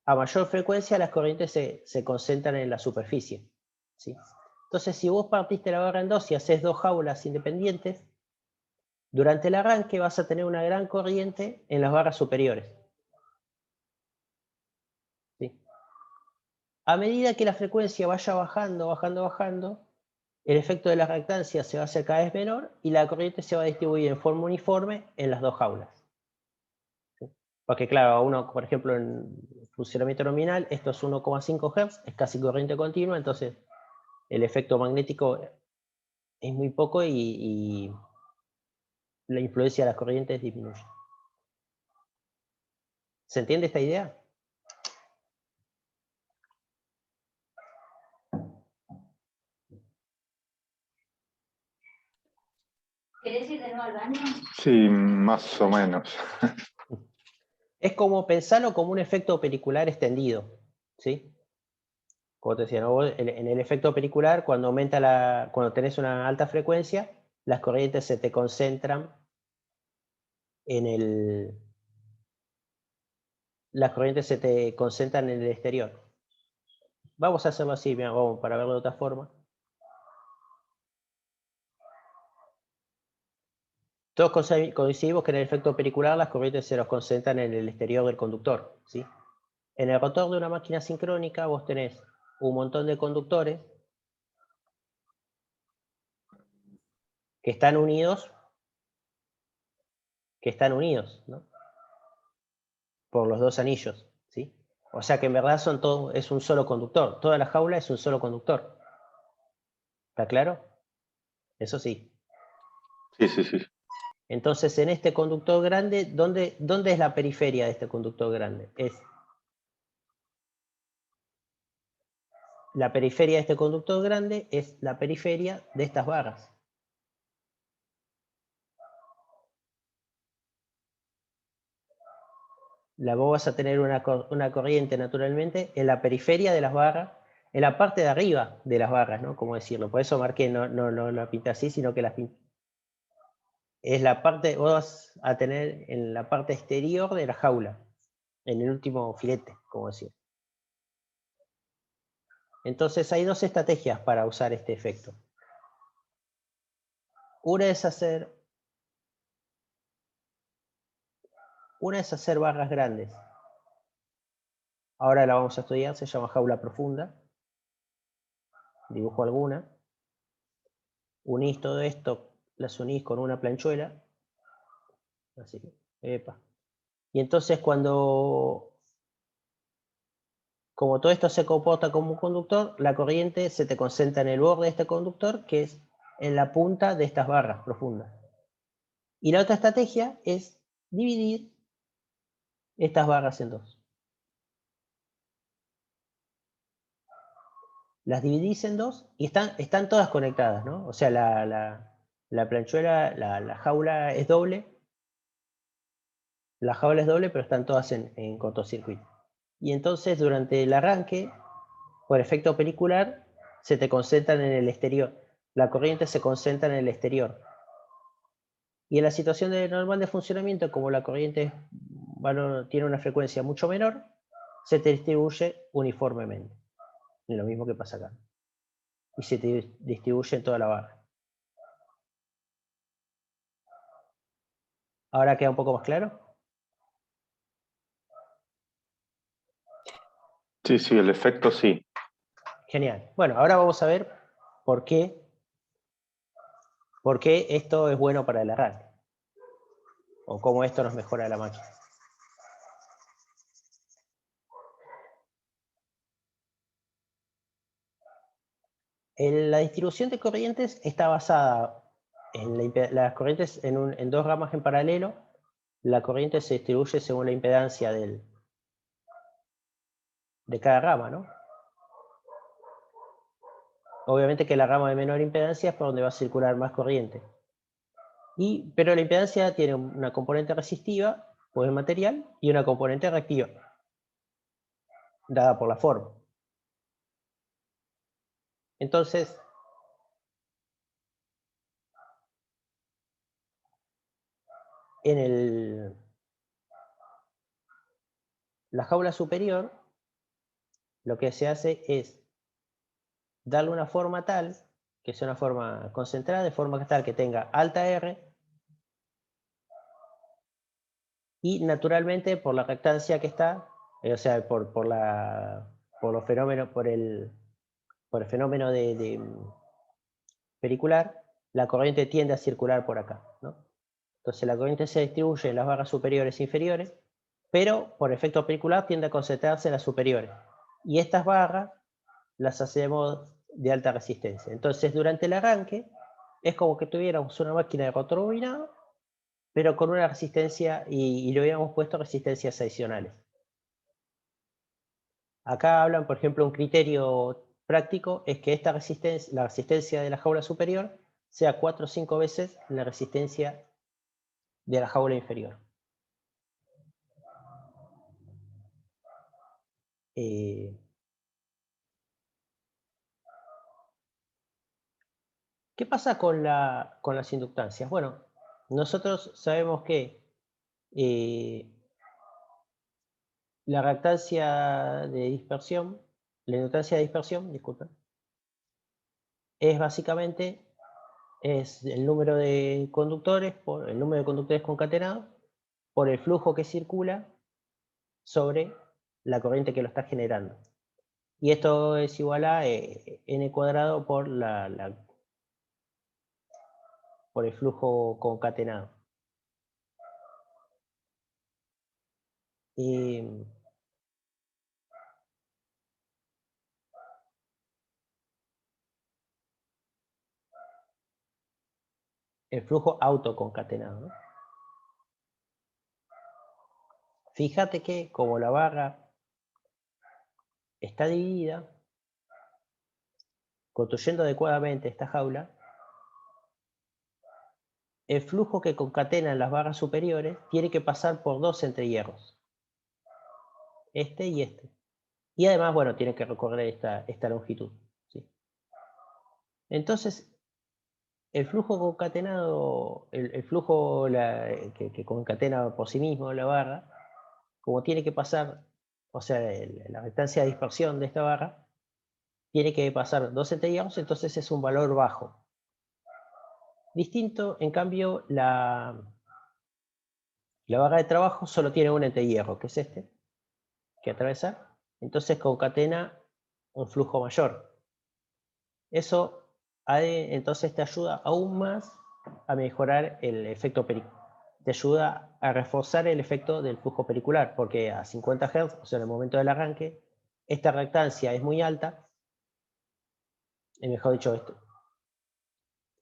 a mayor frecuencia, las corrientes se concentran en la superficie, ¿sí? Entonces, si vos partiste la barra en dos y haces dos jaulas independientes, durante el arranque vas a tener una gran corriente en las barras superiores, ¿sí? A medida que la frecuencia vaya bajando, el efecto de la reactancia se va a hacer cada vez menor y la corriente se va a distribuir en forma uniforme en las dos jaulas, ¿sí? Porque claro, uno, por ejemplo, en funcionamiento nominal, esto es 1,5 Hz, es casi corriente continua, entonces el efecto magnético es muy poco y la influencia de las corrientes disminuye. ¿Se entiende esta idea? ¿Querés ir de nuevo al baño? Sí, más o menos. Es como pensarlo como un efecto pericular extendido, ¿sí? Como te decía, ¿no? En el efecto pericular, cuando tenés una alta frecuencia, las corrientes se te concentran las corrientes se te concentran en el exterior. Vamos a hacerlo así, mira, para verlo de otra forma. Todos coincidimos que en el efecto pericular las corrientes se nos concentran en el exterior del conductor, ¿sí? En el rotor de una máquina sincrónica vos tenés un montón de conductores que están unidos, ¿no? Por los dos anillos, ¿sí? O sea que en verdad es un solo conductor. Toda la jaula es un solo conductor. ¿Está claro? Eso sí. Sí. Entonces, en este conductor grande, ¿dónde es la periferia de este conductor grande? La periferia de este conductor grande es la periferia de estas barras. Vos vas a tener una corriente naturalmente en la periferia de las barras, en la parte de arriba de las barras, ¿no? ¿Cómo decirlo? Por eso marqué, no la pinté así, sino que las pinté. es la parte, vos vas a tener en la parte exterior de la jaula, en el último filete, como decir. Entonces hay dos estrategias para usar este efecto. Una es hacer barras grandes. Ahora la vamos a estudiar, se llama jaula profunda. Dibujo alguna. Unís todo esto, las unís con una planchuela. Así, epa. Y entonces como todo esto se comporta como un conductor, la corriente se te concentra en el borde de este conductor, que es en la punta de estas barras profundas. Y la otra estrategia es dividir estas barras en dos. Las dividís en dos y están todas conectadas, ¿no? O sea, la planchuela, la jaula es doble. La jaula es doble, pero están todas en cortocircuito. Y entonces, durante el arranque, por efecto pelicular, se te concentran en el exterior. La corriente se concentra en el exterior. Y en la situación normal de funcionamiento, como la corriente tiene una frecuencia mucho menor, se te distribuye uniformemente. Es lo mismo que pasa acá. Y se te distribuye en toda la barra. ¿Ahora queda un poco más claro? Sí, sí, el efecto sí. Genial. Bueno, ahora vamos a ver por qué esto es bueno para el arranque. O cómo esto nos mejora la máquina. La distribución de corrientes está basada en las corrientes en dos ramas en paralelo. La corriente se distribuye según la impedancia de cada rama, ¿no? Obviamente que la rama de menor impedancia es por donde va a circular más corriente. Pero la impedancia tiene una componente resistiva, pues el material, y una componente reactiva, dada por la forma. Entonces, en la jaula superior, lo que se hace es darle una forma tal, que sea una forma concentrada, de forma tal que tenga alta R, y naturalmente por la reactancia que está, o sea, por los fenómenos, por el fenómeno de pericular, la corriente tiende a circular por acá, ¿no? Entonces la corriente se distribuye en las barras superiores e inferiores, pero por efecto pericular tiende a concentrarse en las superiores. Y estas barras las hacemos de alta resistencia. Entonces durante el arranque es como que tuviéramos una máquina de rotor bobinado, pero con una resistencia, y le hubiéramos puesto resistencias adicionales. Acá hablan, por ejemplo, un criterio práctico es que esta resistencia, la resistencia de la jaula superior, sea 4 o 5 veces la resistencia de la jaula inferior. ¿Qué pasa con las inductancias? Bueno, nosotros sabemos que la reactancia de dispersión, la inductancia de dispersión, disculpen, es básicamente el número de conductores por el número de conductores concatenados por el flujo que circula sobre la corriente que lo está generando. Y esto es igual a n cuadrado por por el flujo concatenado. El flujo autoconcatenado, ¿no? Fíjate que como la barra está dividida, construyendo adecuadamente esta jaula, el flujo que concatenan las barras superiores tiene que pasar por dos entrehierros, este y este. Y además, bueno, tiene que recorrer esta longitud, ¿sí? Entonces, el flujo concatenado, el flujo que concatena por sí mismo la barra, como tiene que pasar, o sea, la resistencia de dispersión de esta barra, tiene que pasar 2 centígrados, entonces es un valor bajo. Distinto, en cambio, la barra de trabajo solo tiene un ente hierro, que es este, que atravesar, entonces concatena un flujo mayor. Eso entonces te ayuda aún más a mejorar el efecto pericular. Te ayuda a reforzar el efecto del flujo pericular, porque a 50 Hz, o sea, en el momento del arranque, esta reactancia es muy alta, mejor dicho,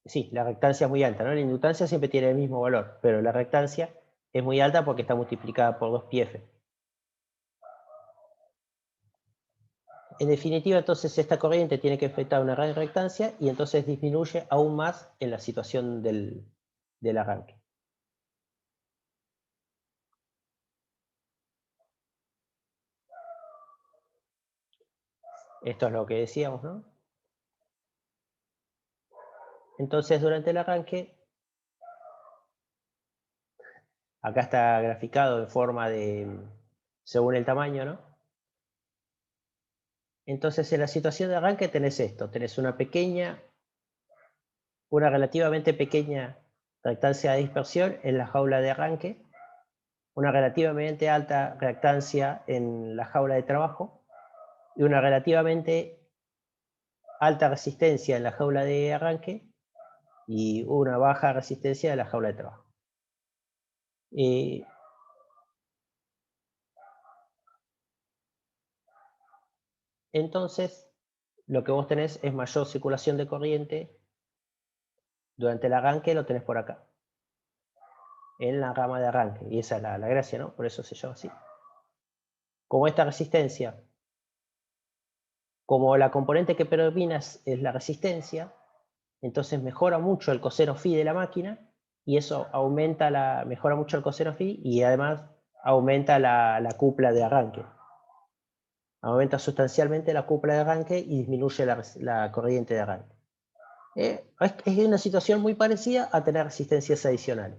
sí, la reactancia es muy alta, ¿no? La inductancia siempre tiene el mismo valor, pero la reactancia es muy alta porque está multiplicada por 2πf. En definitiva, entonces, esta corriente tiene que afectar una gran reactancia y entonces disminuye aún más en la situación del arranque. Esto es lo que decíamos, ¿no? Entonces, durante el arranque, acá está graficado en forma de, según el tamaño, ¿no? Entonces, en la situación de arranque tenés esto, tenés una relativamente pequeña reactancia de dispersión en la jaula de arranque, una relativamente alta reactancia en la jaula de trabajo y una relativamente alta resistencia en la jaula de arranque y una baja resistencia en la jaula de trabajo. Entonces, lo que vos tenés es mayor circulación de corriente durante el arranque, lo tenés por acá, en la rama de arranque, y esa es la gracia, ¿no? Por eso se llama así. Como esta resistencia, como la componente que predomina es la resistencia, entonces mejora mucho el coseno phi de la máquina, y eso mejora mucho el coseno phi, y además aumenta la cupla de arranque. Aumenta sustancialmente la cupla de arranque y disminuye la corriente de arranque. Es una situación muy parecida a tener resistencias adicionales.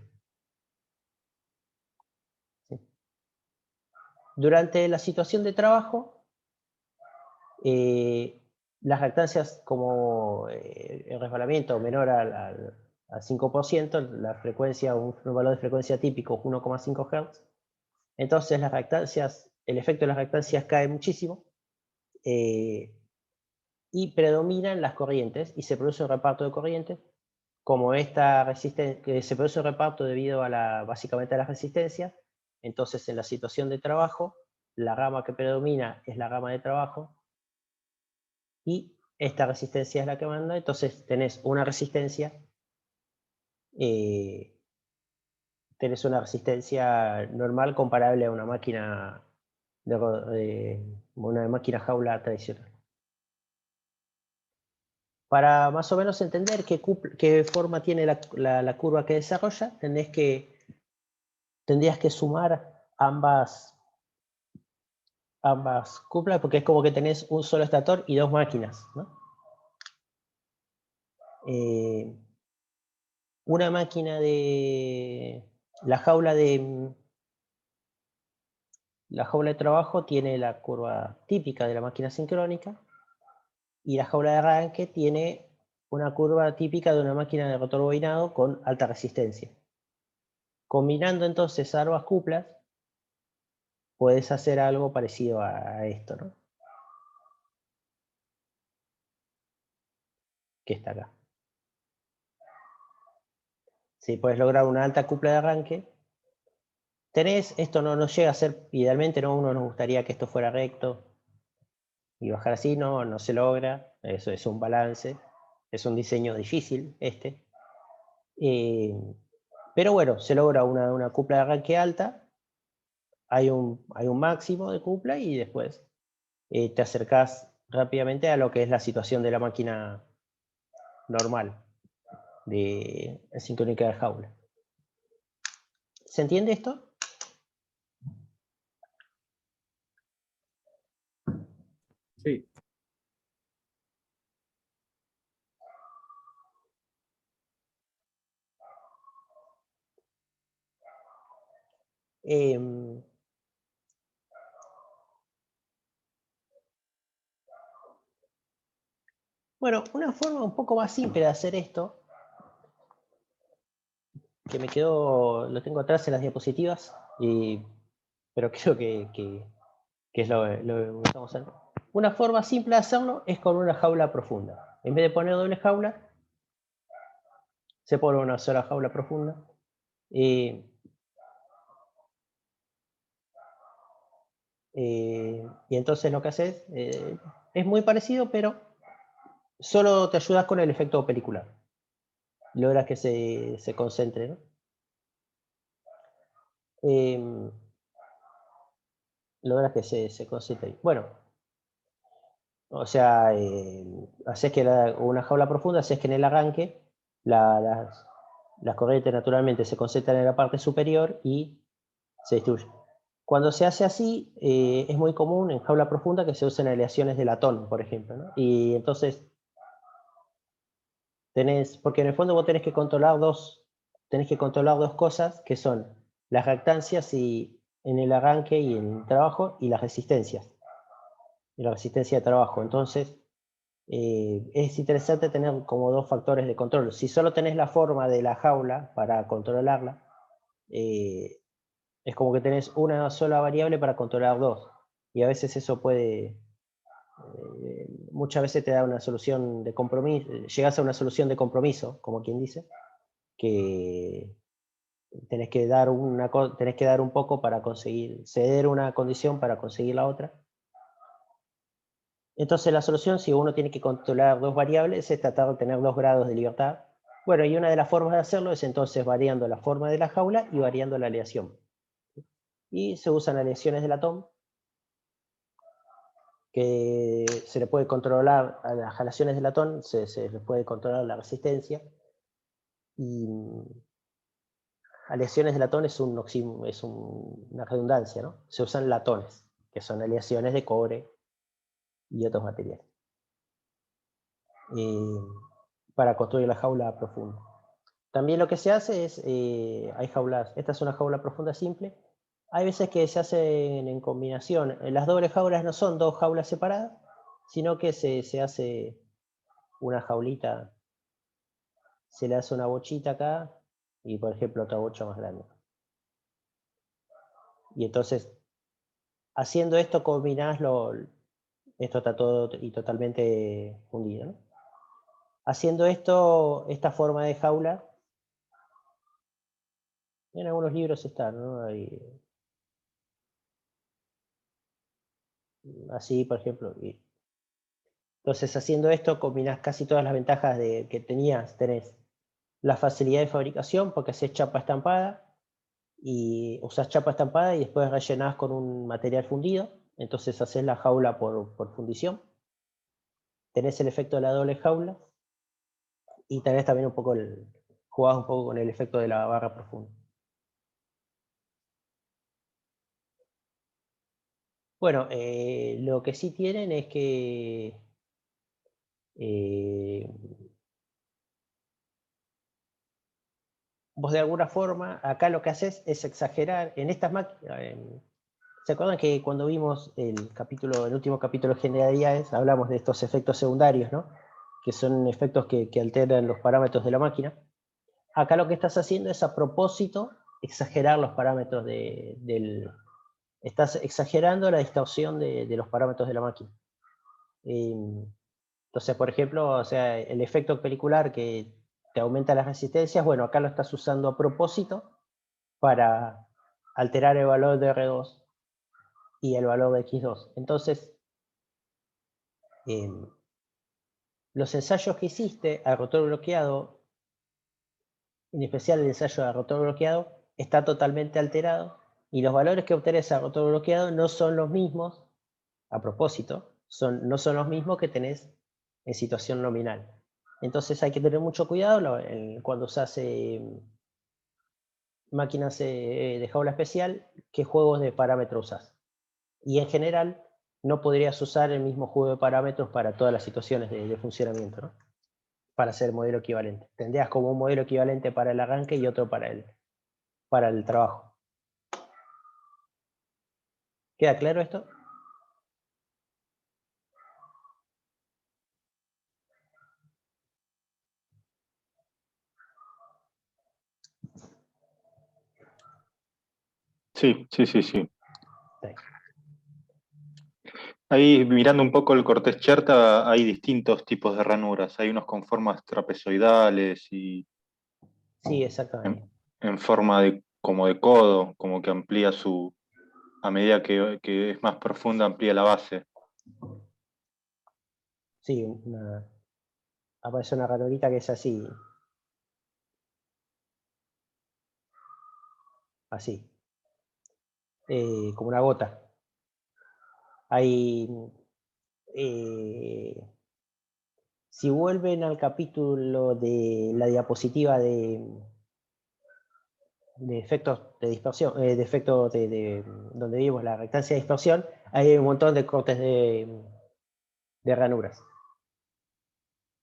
¿Sí? Durante la situación de trabajo, las reactancias como el resbalamiento menor al 5%, la frecuencia, un valor de frecuencia típico 1,5 Hz, entonces las reactancias, el efecto de las reactancias cae muchísimo y predominan las corrientes y se produce un reparto de corrientes. Como esta resistencia, que se produce un reparto debido básicamente a las resistencias, entonces en la situación de trabajo, la rama que predomina es la rama de trabajo y esta resistencia es la que manda, entonces tenés una resistencia normal comparable a una máquina una máquina jaula tradicional. Para más o menos entender qué forma tiene la curva que desarrolla, tendrías que sumar ambas cuplas, porque es como que tenés un solo estator y dos máquinas, ¿no? Una máquina la jaula de trabajo tiene la curva típica de la máquina sincrónica y la jaula de arranque tiene una curva típica de una máquina de rotor bobinado con alta resistencia. Combinando entonces ambas cuplas, puedes hacer algo parecido a esto, ¿no? Que está acá. Si puedes lograr una alta cupla de arranque, esto no llega a ser, idealmente no, uno nos gustaría que esto fuera recto y bajar así, no se logra, eso es un balance, es un diseño difícil pero bueno, se logra una cupla de arranque alta, hay un máximo de cupla y después te acercás rápidamente a lo que es la situación de la máquina normal, de sincrónica de jaula. ¿Se entiende esto? Sí. Bueno, una forma un poco más simple de hacer esto, que me quedó, lo tengo atrás en las diapositivas, pero creo que es lo que estamos haciendo. Una forma simple de hacerlo es con una jaula profunda. En vez de poner doble jaula, se pone una sola jaula profunda. Y entonces lo que haces es muy parecido, pero solo te ayudas con el efecto pelicular. Logras que se concentre, ¿no? Logras que se concentre. Bueno, o sea, haces que una jaula profunda, haces que en el arranque las corrientes naturalmente se concentran en la parte superior y se distribuyen. Cuando se hace así, es muy común en jaula profunda que se usen aleaciones de latón, por ejemplo, ¿no? Y entonces porque en el fondo vos tenés que controlar dos cosas que son las reactancias y en el arranque y en el trabajo y las resistencias. Y la resistencia de trabajo. Entonces, es interesante tener como dos factores de control. Si solo tenés la forma de la jaula para controlarla, es como que tenés una sola variable para controlar dos. Y a veces eso muchas veces te da una solución de compromiso, llegas a una solución de compromiso, como quien dice, que tenés que dar un poco para conseguir, ceder una condición para conseguir la otra. Entonces la solución, si uno tiene que controlar dos variables, es tratar de tener 2 grados de libertad. Bueno, y una de las formas de hacerlo es entonces variando la forma de la jaula y variando la aleación. Y se usan aleaciones de latón, que se le puede controlar a las aleaciones de latón, se le puede controlar la resistencia. Y aleaciones de latón es una redundancia, ¿no? Se usan latones, que son aleaciones de cobre y otros materiales, para construir la jaula profunda. También lo que se hace es, hay jaulas, esta es una jaula profunda simple, hay veces que se hacen en combinación. Las dobles jaulas no son dos jaulas separadas, sino que se hace una jaulita, se le hace una bochita acá y por ejemplo otra bocha más grande. Y entonces, haciendo esto combinás esto está todo y totalmente fundido, ¿no? Haciendo esto, esta forma de jaula, en algunos libros está, ¿no? Así, por ejemplo. Entonces, haciendo esto, combinás casi todas las ventajas que tenés la facilidad de fabricación, porque haces chapa estampada, y usás chapa estampada y después rellenás con un material fundido, entonces haces la jaula por fundición. Tenés el efecto de la doble jaula, y tenés también jugás un poco con el efecto de la barra profunda. Bueno, lo que sí tienen es que vos de alguna forma, acá lo que haces es exagerar en estas máquinas. ¿Se acuerdan que cuando vimos el último capítulo de generalidades, hablamos de estos efectos secundarios, ¿no? Que son efectos que alteran los parámetros de la máquina? Acá lo que estás haciendo es a propósito exagerar los parámetros estás exagerando la distorsión de los parámetros de la máquina. Entonces, por ejemplo, o sea, el efecto pelicular que te aumenta las resistencias, bueno, acá lo estás usando a propósito para alterar el valor de R2 y el valor de X2. Entonces, los ensayos que hiciste al rotor bloqueado, en especial el ensayo de rotor bloqueado, está totalmente alterado y los valores que obtenés al rotor bloqueado no son los mismos, a propósito, no son los mismos que tenés en situación nominal. Entonces hay que tener mucho cuidado cuando se hace máquinas de jaula especial, qué juegos de parámetros usas. Y en general, no podrías usar el mismo juego de parámetros para todas las situaciones de funcionamiento, ¿no? Para hacer modelo equivalente. Tendrías como un modelo equivalente para el arranque y otro para el trabajo. ¿Queda claro esto? Sí. Sí. Ahí mirando un poco el cortez Cherta, hay distintos tipos de ranuras. Hay unos con formas trapezoidales y Sí, exactamente. en forma de como de codo, como que amplía a medida que es más profunda, amplía la base. Sí, aparece una ranurita que es así. Así. Como una gota. Hay. Si vuelven al capítulo de la diapositiva de efectos de dispersión, de efectos donde vimos la rectancia de dispersión, hay un montón de cortes de ranuras.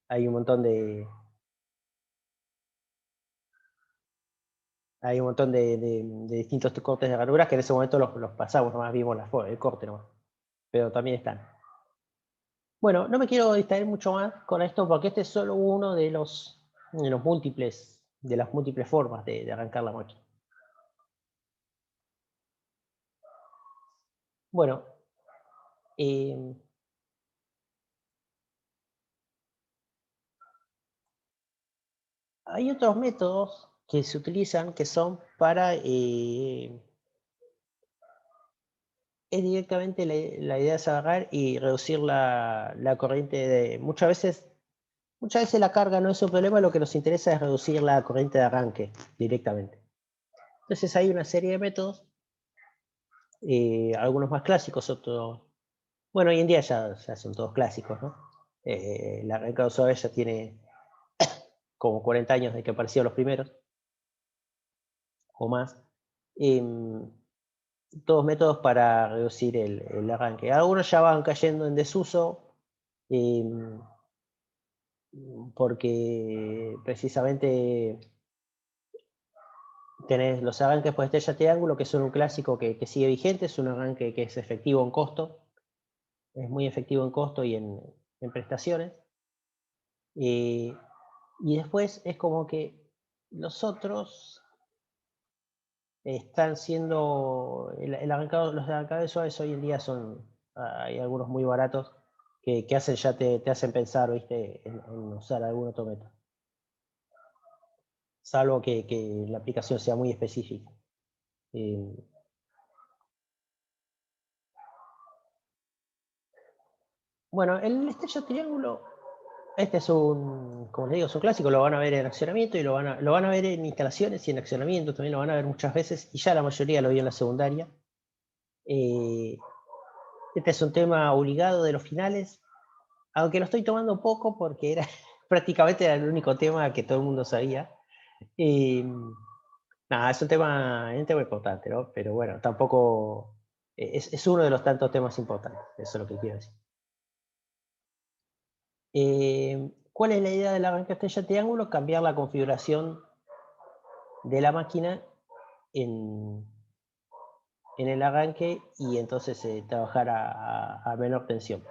Hay un montón de. Hay un montón de distintos cortes de ranuras que en ese momento los pasamos, nomás vimos el corte nomás. Pero también están. Bueno, no me quiero distraer mucho más con esto porque este es solo uno de las múltiples formas de arrancar la máquina. Bueno, hay otros métodos que se utilizan que son para es directamente la idea es agarrar y reducir la corriente de. Muchas veces la carga no es un problema, lo que nos interesa es reducir la corriente de arranque directamente. Entonces hay una serie de métodos, algunos más clásicos, otros. Bueno, hoy en día ya son todos clásicos, ¿no? La arrancada suave ya tiene como 40 años de que aparecieron los primeros, o más. Todos métodos para reducir el arranque. Algunos ya van cayendo en desuso porque precisamente tenés los arranques por estrella triángulo, que son un clásico que sigue vigente, es un arranque que es efectivo en costo, es muy efectivo en costo y en prestaciones. Y después es como que los otros están siendo, los arrancados suaves hoy en día hay algunos muy baratos que hacen te hacen pensar, ¿viste? En usar algún otro método. Salvo que la aplicación sea muy específica. Bueno, el estrella triángulo, este es como les digo, es un clásico, lo van a ver en accionamiento y lo van a ver en instalaciones y en accionamiento, también lo van a ver muchas veces, y ya la mayoría lo vio en la secundaria. Este es un tema obligado de los finales, aunque lo estoy tomando poco porque prácticamente era el único tema que todo el mundo sabía. Nada, es un tema importante, ¿no? Pero bueno, tampoco es uno de los tantos temas importantes, eso es lo que quiero decir. ¿Cuál es la idea del arranque estrella triángulo? Cambiar la configuración de la máquina en el arranque y entonces trabajar a menor tensión.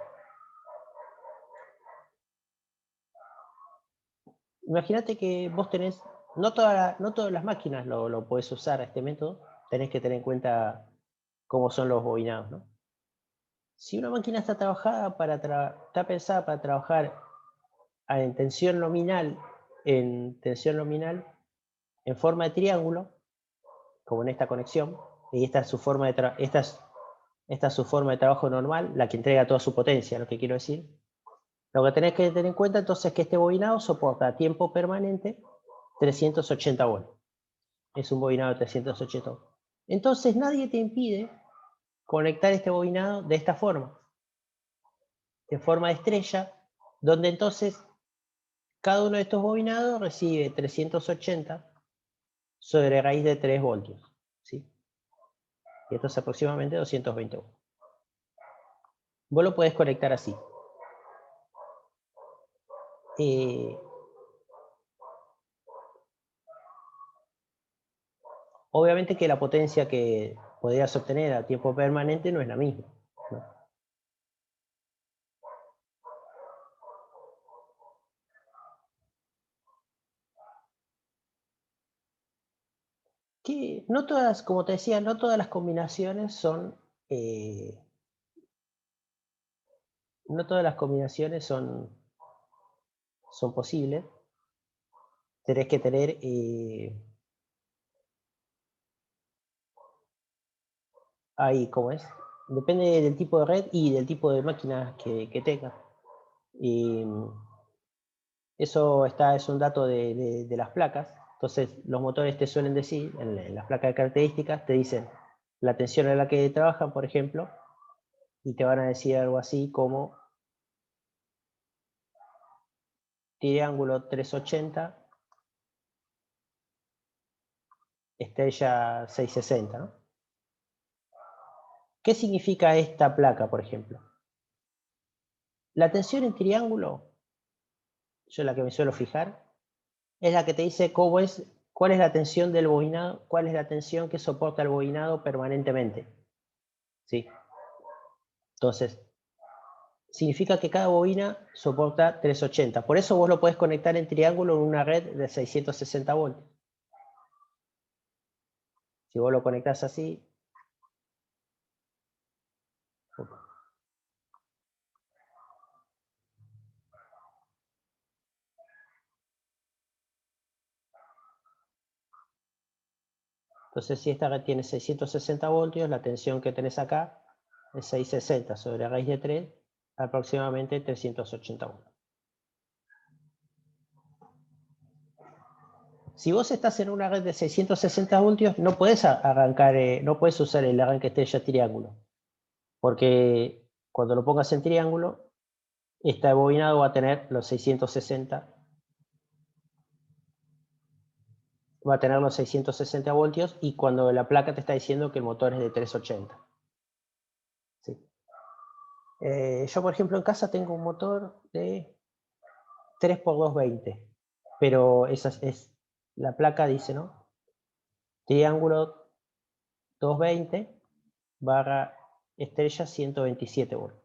Imagínate que vos tenés, no todas las máquinas lo podés usar a este método, tenés que tener en cuenta cómo son los bobinados, ¿no? Si una máquina está pensada para trabajar en tensión nominal, en forma de triángulo, como en esta conexión, y esta es su forma esta es su forma de trabajo normal, la que entrega toda su potencia, lo que quiero decir. Lo que tenés que tener en cuenta entonces es que este bobinado soporta a tiempo permanente 380 volts. Es un bobinado de 380 volts. Entonces nadie te impide conectar este bobinado de esta forma, en forma de estrella, donde entonces cada uno de estos bobinados recibe 380 sobre raíz de 3 voltios. ¿Sí? Y esto es aproximadamente 220 volts. Vos lo podés conectar así. Obviamente que la potencia que podrías obtener a tiempo permanente no es la misma, ¿no? Que no todas, como te decía, no todas las combinaciones son, no todas las combinaciones son posibles. Tenés que tener, ahí, ¿cómo es? Depende del tipo de red y del tipo de máquina que tengas. Y eso es un dato de las placas. Entonces, los motores te suelen decir, en las placas de características, te dicen la tensión a la que trabajan, por ejemplo, y te van a decir algo así como triángulo 380, estrella 660, ¿no? ¿Qué significa esta placa, por ejemplo? La tensión en triángulo, yo la que me suelo fijar, es la que te dice cuál es la tensión del bobinado, cuál es la tensión que soporta el bobinado permanentemente. ¿Sí? Entonces, significa que cada bobina soporta 380. Por eso vos lo podés conectar en triángulo en una red de 660 voltios. Si vos lo conectás así, entonces si esta red tiene 660 voltios, la tensión que tenés acá es 660 sobre raíz de 3, aproximadamente 380 voltios. Si vos estás en una red de 660 voltios, no puedes arrancar, no puedes usar el arranque estrella triángulo, porque cuando lo pongas en triángulo, este bobinado va a tener los 660, va a tener los 660 voltios, y cuando la placa te está diciendo que el motor es de 380. ¿Sí? Yo, por ejemplo, en casa tengo un motor de 3x220, pero esa es la placa, dice, ¿no? Triángulo 220 barra estrella 127 voltios.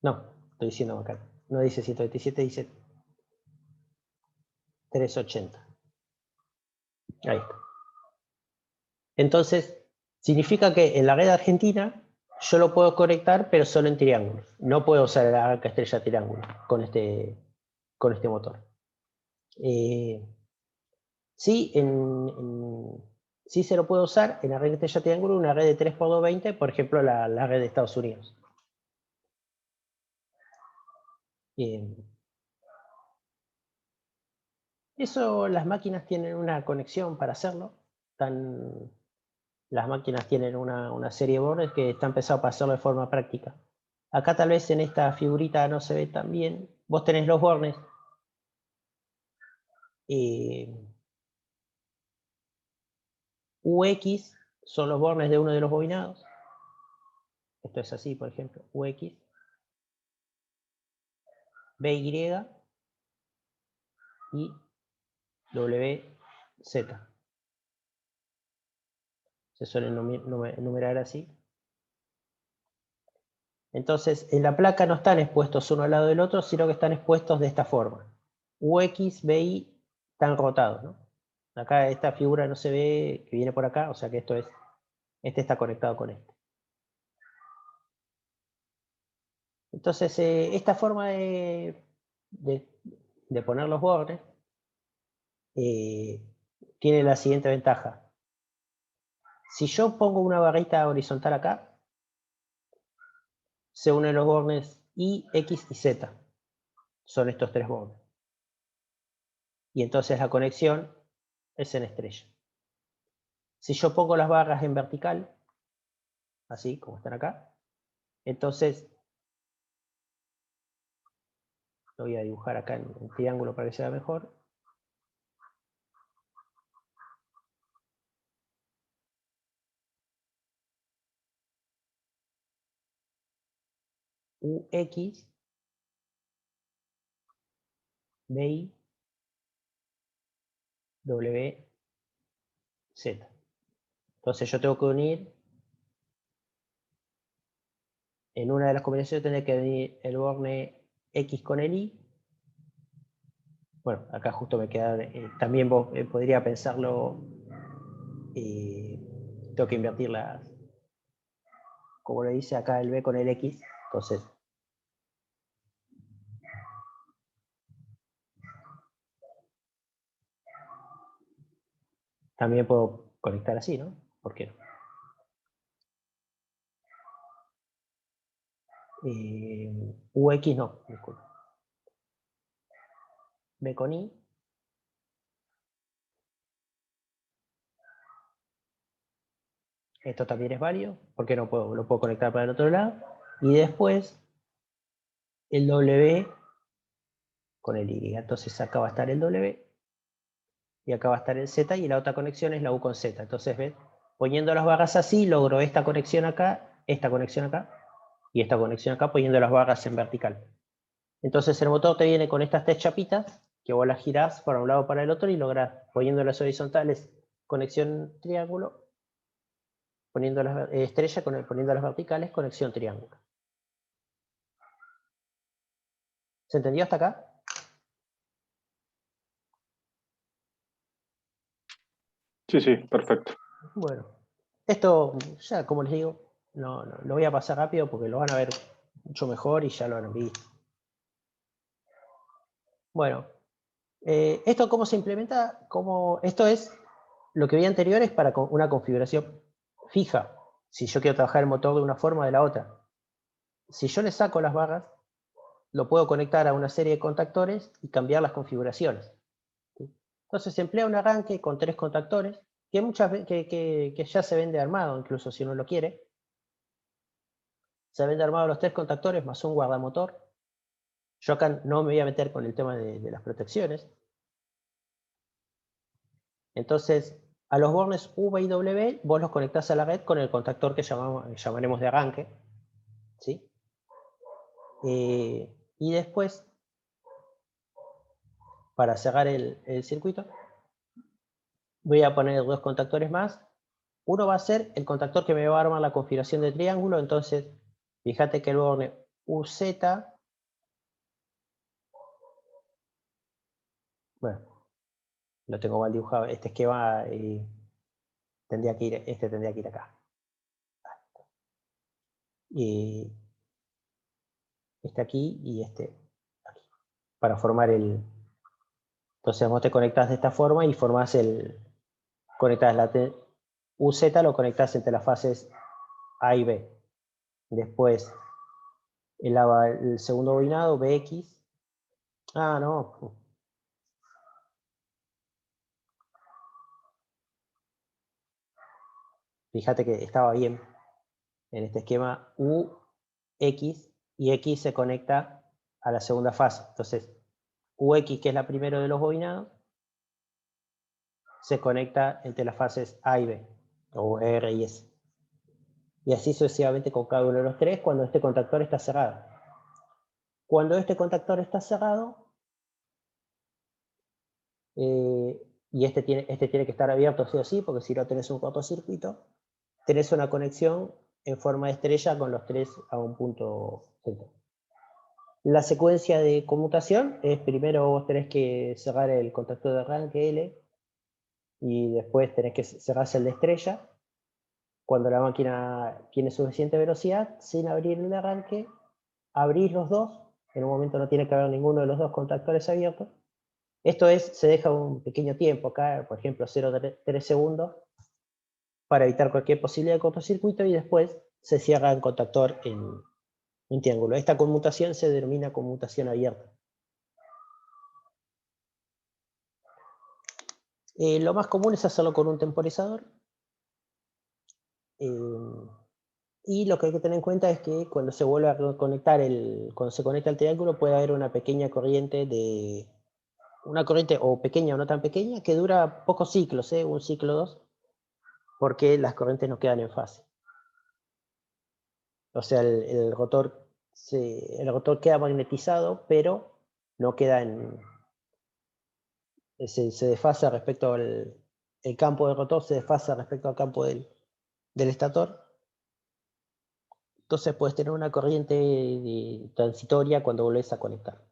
No, estoy diciendo acá. No dice 127, dice 380. Ahí está. Entonces, significa que en la red argentina yo lo puedo conectar, pero solo en triángulos. No puedo usar el arranque estrella triángulo con este motor. Sí, sí se lo puede usar en arranque estrella triángulo, una red de 3x220, por ejemplo, la red de Estados Unidos. Eso, las máquinas tienen una conexión para hacerlo. Las máquinas tienen una serie de bornes que están pensados para hacerlo de forma práctica. Acá tal vez en esta figurita no se ve tan bien. Vos tenés los bornes. UX son los bornes de uno de los bobinados. Esto es así, por ejemplo. UX. BY y WZ. Se suelen numerar así. Entonces, en la placa no están expuestos uno al lado del otro, sino que están expuestos de esta forma. UX, BY están rotados, ¿no? Acá esta figura no se ve, que viene por acá, o sea que este está conectado con este. Entonces, esta forma de poner los bordes tiene la siguiente ventaja. Si yo pongo una barrita horizontal acá, se unen los bordes Y, X y Z. Son estos tres bordes. Y entonces la conexión es en estrella. Si yo pongo las barras en vertical, así como están acá, entonces lo voy a dibujar acá en un triángulo para que sea mejor. UX BI, W, Z. Entonces yo tengo que unir, en una de las combinaciones tendré que unir el borne X con el Y. Bueno, acá justo me queda, también vos podría pensarlo, tengo que invertir las, como lo dice acá el B con el X, entonces también puedo conectar así, ¿no? ¿Por qué no? UX no, disculpa. B con Y. Esto también es válido, porque no puedo, lo puedo conectar para el otro lado. Y después el W con el Y. Entonces acá va a estar el W y acá va a estar el Z y la otra conexión es la U con Z. Entonces, ¿ves? Poniendo las barras así, logro esta conexión acá y esta conexión acá, poniendo las barras en vertical. Entonces el motor te viene con estas 3 chapitas que vos las girás para un lado o para el otro y lográs, poniendo las horizontales, conexión triángulo, poniendo las estrella, poniendo las verticales, conexión triángulo. ¿Se entendió hasta acá? Sí, sí, perfecto. Bueno, esto ya como les digo, no, lo voy a pasar rápido porque lo van a ver mucho mejor y ya lo han visto. Bueno, ¿esto cómo se implementa? Esto es lo que vi anterior, es para una configuración fija. Si yo quiero trabajar el motor de una forma o de la otra. Si yo le saco las barras, lo puedo conectar a una serie de contactores y cambiar las configuraciones. Entonces se emplea un arranque con 3 contactores, que muchas veces que ya se vende armado, incluso si uno lo quiere. Se vende armado los 3 contactores más un guardamotor. Yo acá no me voy a meter con el tema de las protecciones. Entonces, a los bornes V y W, vos los conectás a la red con el contactor que llamaremos de arranque. ¿Sí? Y después, para cerrar el circuito, voy a poner 2 contactores más. Uno va a ser el contactor que me va a armar la configuración del triángulo. Entonces, fíjate que el borne UZ, bueno, lo tengo mal dibujado. Este esquema tendría que ir acá. Y este aquí y este aquí. Para formar el... Entonces vos te conectás de esta forma y formás conectás la UZ, lo conectás entre las fases A y B. Después el segundo bobinado, BX. Ah, no. Fíjate que estaba bien. En este esquema UX y X se conecta a la segunda fase. Entonces, UX, que es la primera de los bobinados, se conecta entre las fases A y B, o R y S. Y así sucesivamente con cada uno de los 3 cuando este contactor está cerrado. Cuando este contactor está cerrado, y este tiene que estar abierto sí o sí, porque si no tenés un cortocircuito, tenés una conexión en forma de estrella con los 3 a un punto central. La secuencia de conmutación es: primero vos tenés que cerrar el contactor de arranque L, y después tenés que cerrar el de estrella. Cuando la máquina tiene suficiente velocidad, sin abrir el de arranque, abrís los dos. En un momento no tiene que haber ninguno de los 2 contactores abiertos. Esto se deja un pequeño tiempo acá, por ejemplo 0,3 segundos, para evitar cualquier posibilidad de cortocircuito, y después se cierra el contactor en triángulo. Esta conmutación se denomina conmutación abierta. Lo más común es hacerlo con un temporizador. Y lo que hay que tener en cuenta es que cuando se vuelve a conectar cuando se conecta el triángulo, puede haber una pequeña corriente o pequeña o no tan pequeña, que dura pocos ciclos, un ciclo o 2, porque las corrientes no quedan en fase. O sea, el rotor queda magnetizado, pero no queda se desfasa respecto al el campo del rotor, se desfasa respecto al campo del estator. Entonces puedes tener una corriente transitoria cuando volvés a conectar.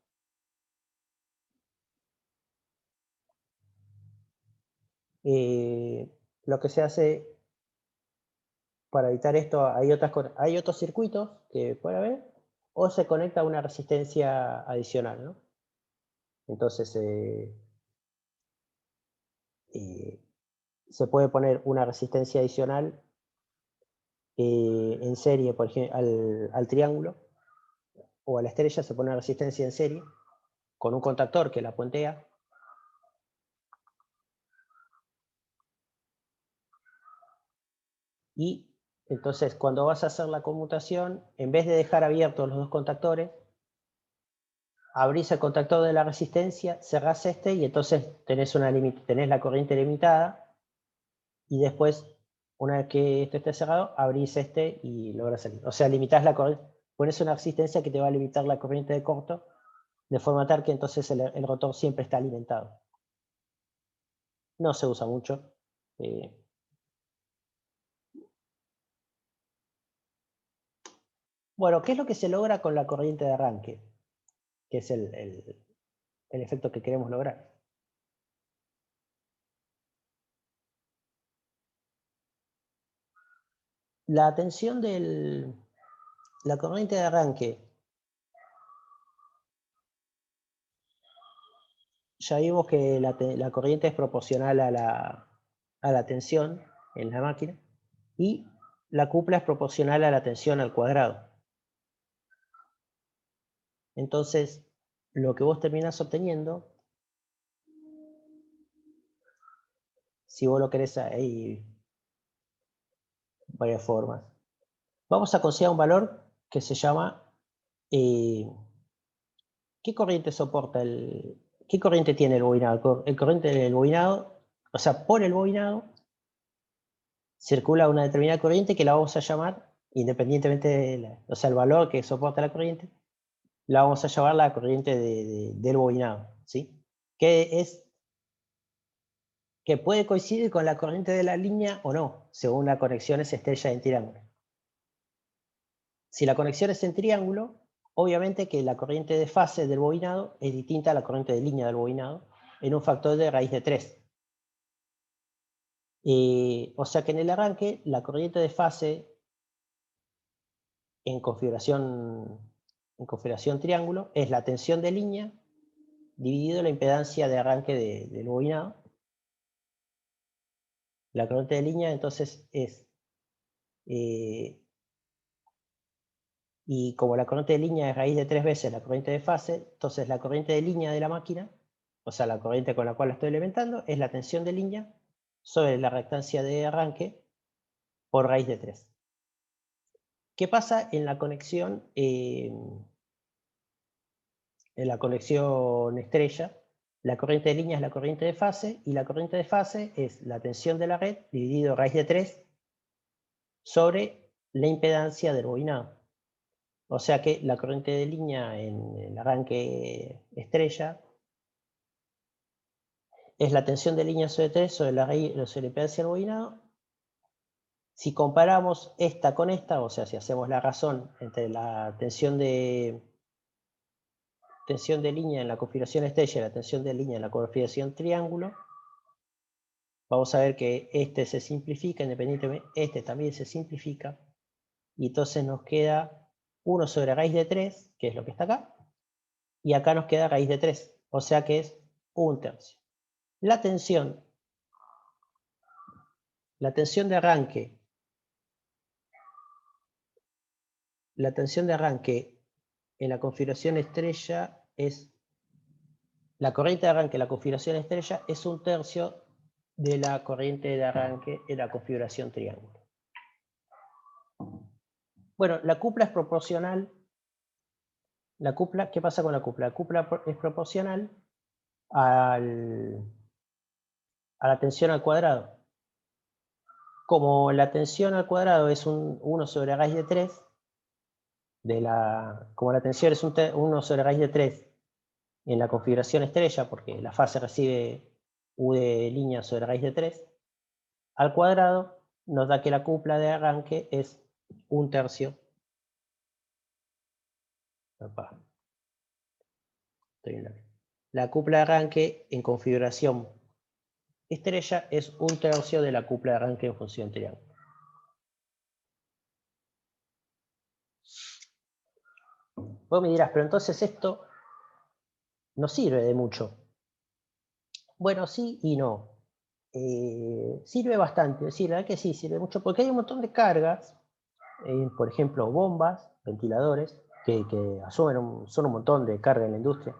Lo que se hace para evitar esto, hay otros circuitos que puede haber, o se conecta a una resistencia adicional, ¿no? Entonces se puede poner una resistencia adicional en serie, por ejemplo, al triángulo o a la estrella se pone una resistencia en serie con un contactor que la puentea. Y entonces cuando vas a hacer la conmutación, en vez de dejar abiertos los dos contactores, abrís el contactor de la resistencia, cerrás este y entonces tenés la corriente limitada y después, una vez que esto esté cerrado, abrís este y lográs salir. O sea, limitás la corriente, pones una resistencia que te va a limitar la corriente de corto, de forma tal que entonces el rotor siempre está alimentado. No se usa mucho. Bueno, ¿qué es lo que se logra con la corriente de arranque? Que es el efecto que queremos lograr. La tensión de la corriente de arranque, ya vimos que la corriente es proporcional a la tensión en la máquina y la cupla es proporcional a la tensión al cuadrado. Entonces, lo que vos terminás obteniendo, si vos lo querés, hay varias formas. Vamos a considerar un valor que se llama ¿qué corriente soporta qué corriente tiene el bobinado? El corriente del bobinado, o sea, por el bobinado circula una determinada corriente que la vamos a llamar, independientemente o sea, el valor que soporta la corriente, la vamos a llamar la corriente del bobinado, ¿sí? Que puede coincidir con la corriente de la línea o no, según la conexión es estrella en triángulo. Si la conexión es en triángulo, obviamente que la corriente de fase del bobinado es distinta a la corriente de línea del bobinado en un factor de raíz de 3. O sea que en el arranque la corriente de fase en configuración triángulo es la tensión de línea dividido la impedancia de arranque del bobinado. La corriente de línea entonces es, y como la corriente de línea es raíz de 3 veces la corriente de fase, entonces la corriente de línea de la máquina, o sea la corriente con la cual la estoy alimentando, es la tensión de línea sobre la reactancia de arranque por raíz de 3. ¿Qué pasa en la conexión estrella? La corriente de línea es la corriente de fase y la corriente de fase es la tensión de la red dividido raíz de 3 sobre la impedancia del bobinado. O sea que la corriente de línea en el arranque estrella es la tensión de línea sobre 3 sobre la impedancia del bobinado. Si comparamos esta con esta, o sea, si hacemos la razón entre la tensión de línea en la configuración estrella y la tensión de línea en la configuración triángulo, vamos a ver que este se simplifica independientemente, este también se simplifica, y entonces nos queda 1 sobre raíz de 3, que es lo que está acá, y acá nos queda raíz de 3, o sea que es 1/3. La tensión de arranque, en la configuración estrella es, la corriente de arranque en la configuración estrella es 1/3 de la corriente de arranque en la configuración triángulo. Bueno, la cupla es proporcional. ¿Qué pasa con la cupla? La cupla es proporcional a la tensión al cuadrado. Como la tensión al cuadrado es 1 sobre raíz de 3, como la tensión es 1 sobre raíz de 3 en la configuración estrella, porque la fase recibe U de línea sobre raíz de 3, al cuadrado nos da que la cupla de arranque es 1/3. Opa, estoy en la cupla de arranque en configuración estrella es 1/3 de la cupla de arranque en función triángulo. Vos me dirás, pero entonces esto no sirve de mucho. Bueno, sí y no. Sirve bastante, sí, la verdad que sí, sirve mucho, porque hay un montón de cargas, por ejemplo, bombas, ventiladores, que asumen son un montón de carga en la industria.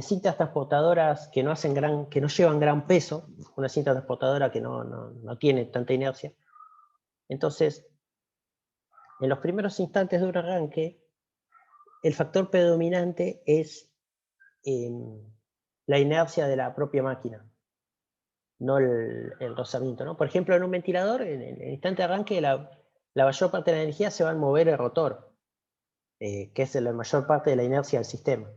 Cintas transportadoras que no llevan gran peso, una cinta transportadora que no tiene tanta inercia. Entonces, en los primeros instantes de un arranque, el factor predominante es la inercia de la propia máquina, no el rozamiento, ¿no? Por ejemplo, en un ventilador, en el instante de arranque, la mayor parte de la energía se va a mover el rotor, que es la mayor parte de la inercia del sistema.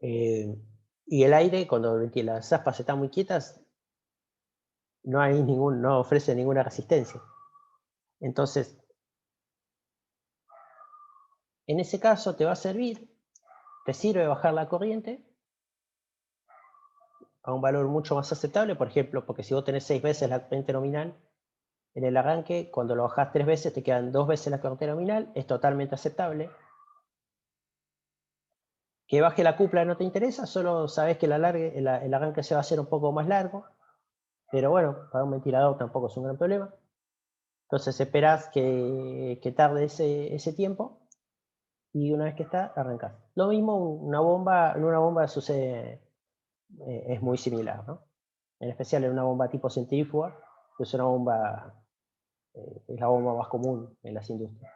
Y el aire, cuando las aspas están muy quietas, no ofrece ninguna resistencia. Entonces, en ese caso te sirve bajar la corriente a un valor mucho más aceptable, por ejemplo, porque si vos tenés 6 veces la corriente nominal, en el arranque, cuando lo bajás 3 veces, te quedan 2 veces la corriente nominal, es totalmente aceptable. Que baje la cupla no te interesa, solo sabés que el arranque se va a hacer un poco más largo, pero bueno, para un ventilador tampoco es un gran problema. Entonces esperás que tarde ese tiempo y una vez que está, arrancás. Lo mismo en una bomba sucede, es muy similar, ¿no? En especial en una bomba tipo centrífuga, que es una bomba, es la bomba más común en las industrias.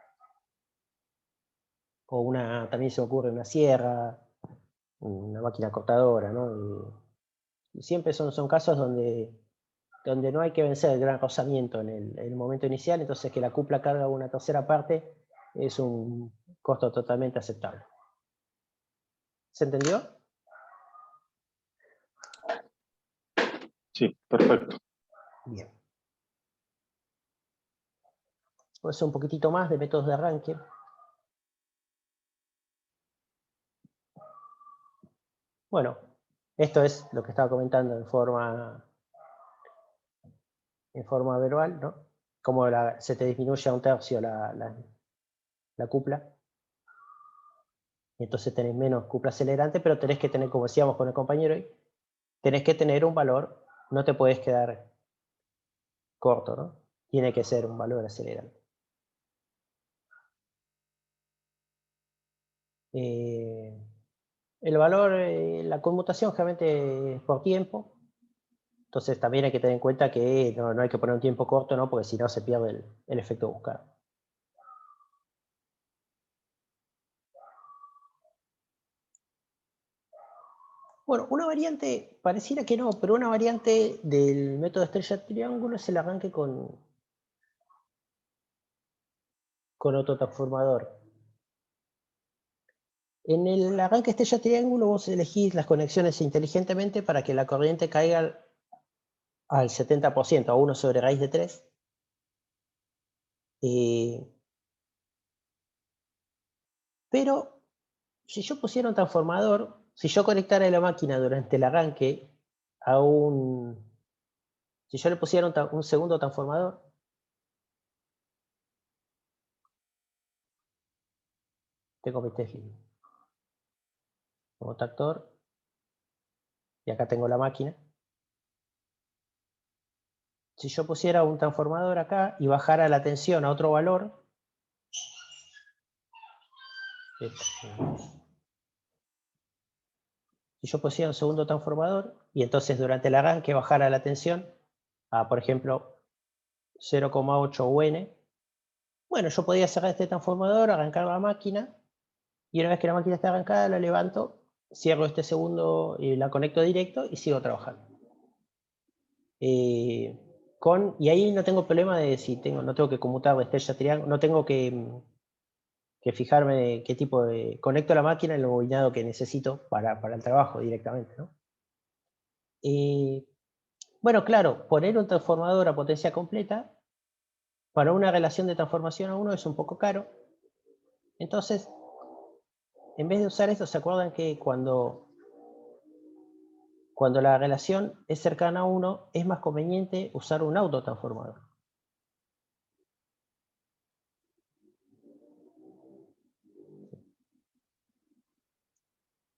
O también se me ocurre una sierra, una máquina cortadora, ¿no? Y siempre son casos donde no hay que vencer el gran rozamiento en el momento inicial, entonces que la cupla carga una tercera parte es un costo totalmente aceptable. ¿Se entendió? Sí, perfecto. Bien. Voy a hacer un poquitito más de métodos de arranque. Bueno, esto es lo que estaba comentando en forma verbal, ¿no? Cómo se te disminuye a 1/3 la cupla. Y entonces tenés menos cupla acelerante, pero tenés que tener, como decíamos con el compañero hoy, tenés que tener un valor, no te puedes quedar corto, ¿no? Tiene que ser un valor acelerante. El valor, la conmutación generalmente es por tiempo, entonces también hay que tener en cuenta que no hay que poner un tiempo corto, ¿no? Porque si no se pierde el efecto buscado. Bueno, una variante, pareciera que no, pero una variante del método estrella-triángulo es el arranque con autotransformador. En el arranque estrella-triángulo vos elegís las conexiones inteligentemente para que la corriente caiga al 70%, a 1 sobre raíz de 3. Pero si yo pusiera un transformador, si yo conectara la máquina durante el arranque si yo le pusiera un segundo transformador, tengo mi Tesla como tractor, y acá tengo la máquina. Si yo pusiera un transformador acá y bajara la tensión a otro valor, si yo pusiera un segundo transformador y entonces durante el arranque bajara la tensión a, por ejemplo, 0,8 UN, bueno, yo podía cerrar este transformador, arrancar la máquina, y una vez que la máquina está arrancada, la levanto, cierro este segundo y la conecto directo y sigo trabajando. Y ahí no tengo problema de no tengo que conmutar de estrella triángulo, no tengo que fijarme qué tipo de... Conecto la máquina en el bobinado que necesito para el trabajo directamente, ¿no? Bueno, claro, poner un transformador a potencia completa para una relación de transformación a 1 es un poco caro. Entonces, en vez de usar esto, ¿se acuerdan que cuando la relación es cercana a 1, es más conveniente usar un autotransformador?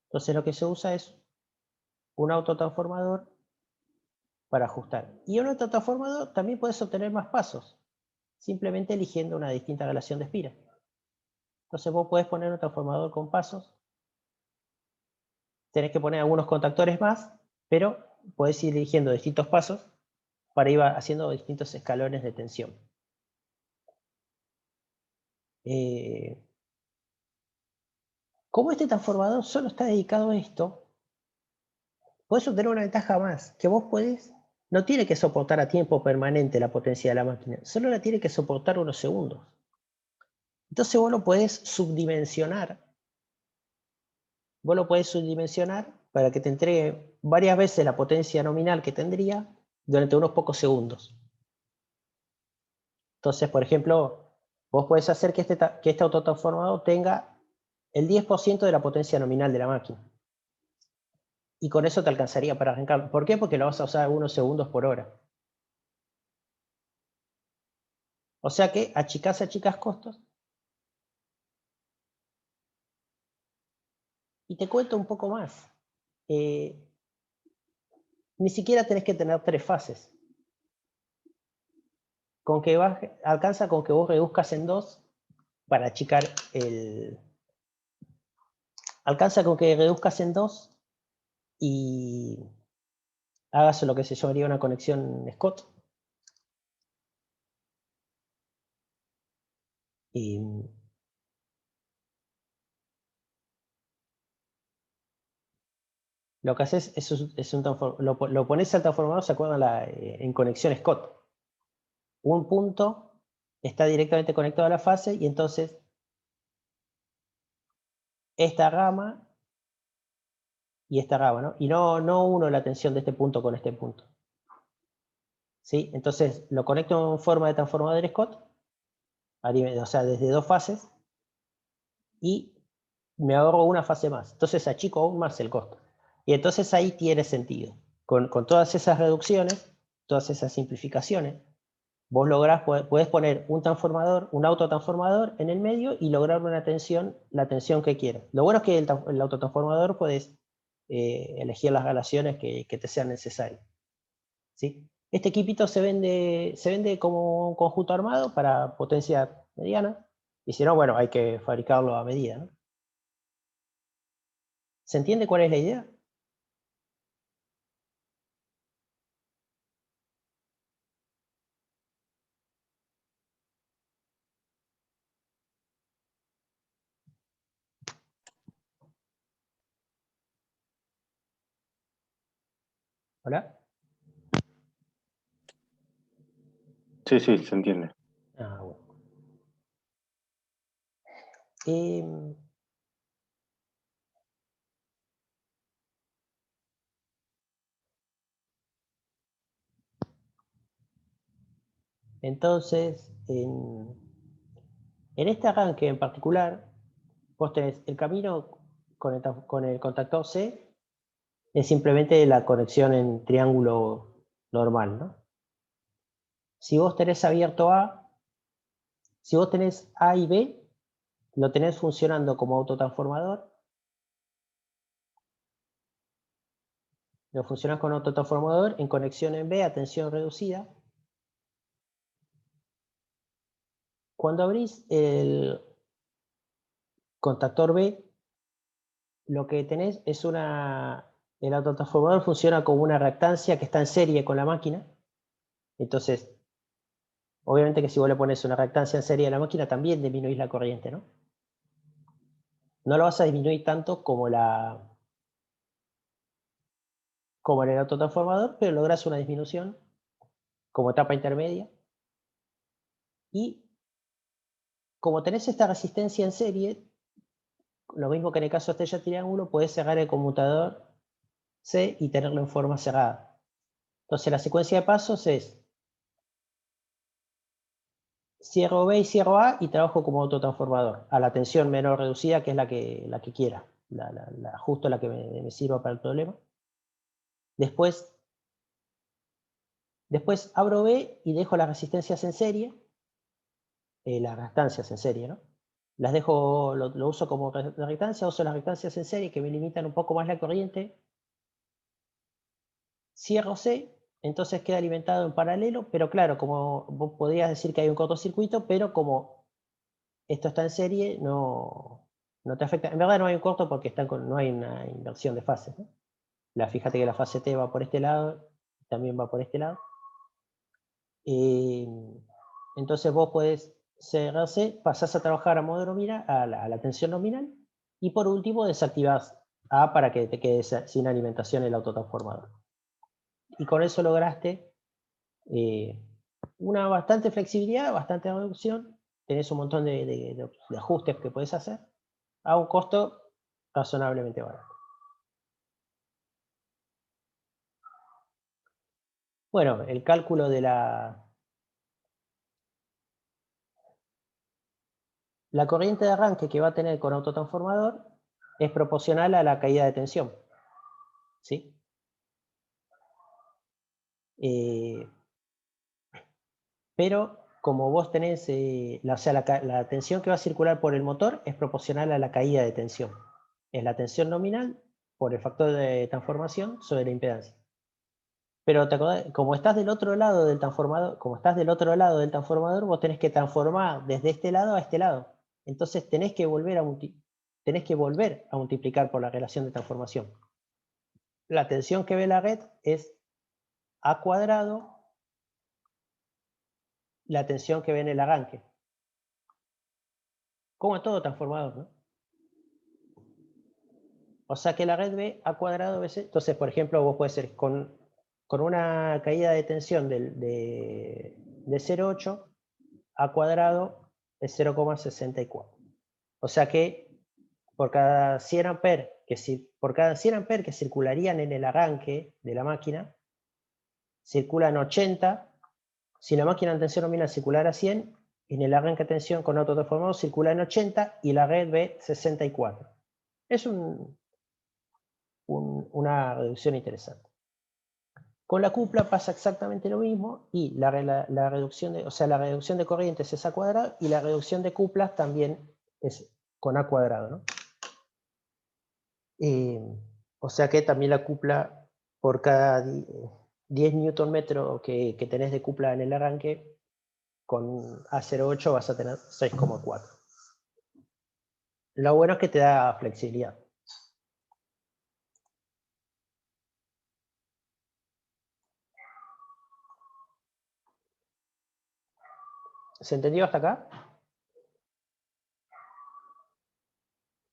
Entonces lo que se usa es un autotransformador para ajustar. Y un autotransformador también puedes obtener más pasos, simplemente eligiendo una distinta relación de espira. Entonces vos podés poner un transformador con pasos, tenés que poner algunos contactores más, pero podés ir eligiendo distintos pasos para ir haciendo distintos escalones de tensión. Como este transformador solo está dedicado a esto, podés obtener una ventaja más, que vos podés, no tiene que soportar a tiempo permanente la potencia de la máquina, solo la tiene que soportar unos segundos. Entonces vos lo podés subdimensionar. Vos lo podés subdimensionar para que te entregue varias veces la potencia nominal que tendría durante unos pocos segundos. Entonces, por ejemplo, vos podés hacer que este autotransformador tenga el 10% de la potencia nominal de la máquina. Y con eso te alcanzaría para arrancar. ¿Por qué? Porque lo vas a usar unos segundos por hora. O sea que achicás costos. Y te cuento un poco más. Ni siquiera tenés que tener 3 fases. Alcanza con que vos reduzcas en 2 para achicar el... Alcanza con que reduzcas en 2 y hagas lo que se llamaría una conexión Scott. Y lo que haces es lo pones al transformador, ¿se acuerdan? En conexión Scott. Un punto está directamente conectado a la fase y entonces esta gama y esta gama, ¿no? Y no uno la tensión de este punto con este punto. ¿Sí? Entonces lo conecto en forma de transformador Scott, o sea, desde 2 fases, y me ahorro una fase más. Entonces achico aún más el costo. Y entonces ahí tiene sentido. Con todas esas reducciones, todas esas simplificaciones, vos podés poner un transformador, un autotransformador en el medio y lograr la tensión que quieras. Lo bueno es que el autotransformador podés elegir las relaciones que te sean necesarias. ¿Sí? Este equipito se vende como un conjunto armado para potencia mediana, y si no, bueno, hay que fabricarlo a medida, ¿no? ¿Se entiende cuál es la idea? ¿Hola? Sí, sí, se entiende. Ah, bueno. Em, Entonces, en este arranque en particular, vos tenés el camino con el contactor C, es simplemente la conexión en triángulo normal, ¿no? Si vos tenés abierto A, si vos tenés A y B, lo tenés funcionando como autotransformador, lo funcionás con autotransformador en conexión en B a tensión reducida. Cuando abrís el contactor B, lo que tenés es el autotransformador funciona como una reactancia que está en serie con la máquina. Entonces, obviamente que si vos le pones una reactancia en serie a la máquina, también disminuís la corriente, ¿no? No lo vas a disminuir tanto como en el autotransformador, pero lográs una disminución como etapa intermedia. Y como tenés esta resistencia en serie, lo mismo que en el caso de estrella triángulo, podés cerrar el conmutador C y tenerlo en forma cerrada. Entonces la secuencia de pasos es cierro B y cierro A y trabajo como autotransformador a la tensión menor reducida, que es la que quiera, justo la que me sirva para el problema. Después abro B y dejo las resistencias en serie, las restancias en serie, ¿no? Las dejo, lo uso como reactancia, uso las reactancias en serie que me limitan un poco más la corriente. Cierro C, entonces queda alimentado en paralelo, pero claro, como vos podrías decir que hay un cortocircuito, pero como esto está en serie, no te afecta. En verdad no hay un corto porque no hay una inversión de fases, ¿no? Fíjate que la fase T va por este lado, también va por este lado. Entonces vos podés cerrar C, pasás a trabajar a modo nominal, a la tensión nominal, y por último desactivás A para que te quede sin alimentación el autotransformador. Y con eso lograste una bastante flexibilidad, bastante reducción, tenés un montón de ajustes que puedes hacer a un costo razonablemente barato. Bueno, el cálculo de la corriente de arranque que va a tener con autotransformador es proporcional a la caída de tensión, ¿sí? Pero como vos tenés, la tensión que va a circular por el motor es proporcional a la caída de tensión. Es la tensión nominal por el factor de transformación sobre la impedancia. Pero te acordás, como estás del otro lado del transformador, vos tenés que transformar desde este lado a este lado. Entonces tenés que volver a multiplicar por la relación de transformación. La tensión que ve la red es A cuadrado la tensión que ve en el arranque. Como en todo transformador, ¿no? O sea que la red ve A cuadrado veces. Entonces, por ejemplo, vos puedes ser con una caída de tensión de 0,8, A cuadrado es 0,64. O sea que por cada 100 amperes que circularían en el arranque de la máquina, circulan 80. Si la máquina en tensión nominal circulara 100, en el arranque de tensión con autotransformador circula en 80 y la red ve 64. Es una reducción interesante. Con la cupla pasa exactamente lo mismo y la reducción de corrientes es A cuadrado y la reducción de cuplas también es con A cuadrado, ¿no? O sea que también la cupla por cada 10 Nm que tenés de cupla en el arranque, con A08 vas a tener 6,4. Lo bueno es que te da flexibilidad. ¿Se entendió hasta acá?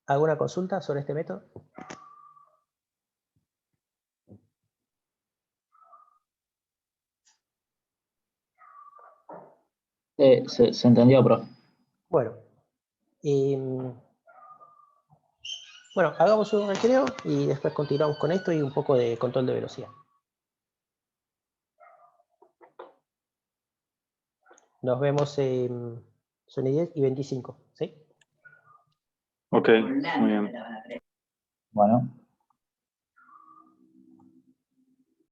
¿Alguna consulta sobre este método? Se entendió, profe. Bueno, hagamos un recreo y después continuamos con esto y un poco de control de velocidad. Nos vemos en son 10 y 25, ¿sí? Ok, muy bien. Bueno.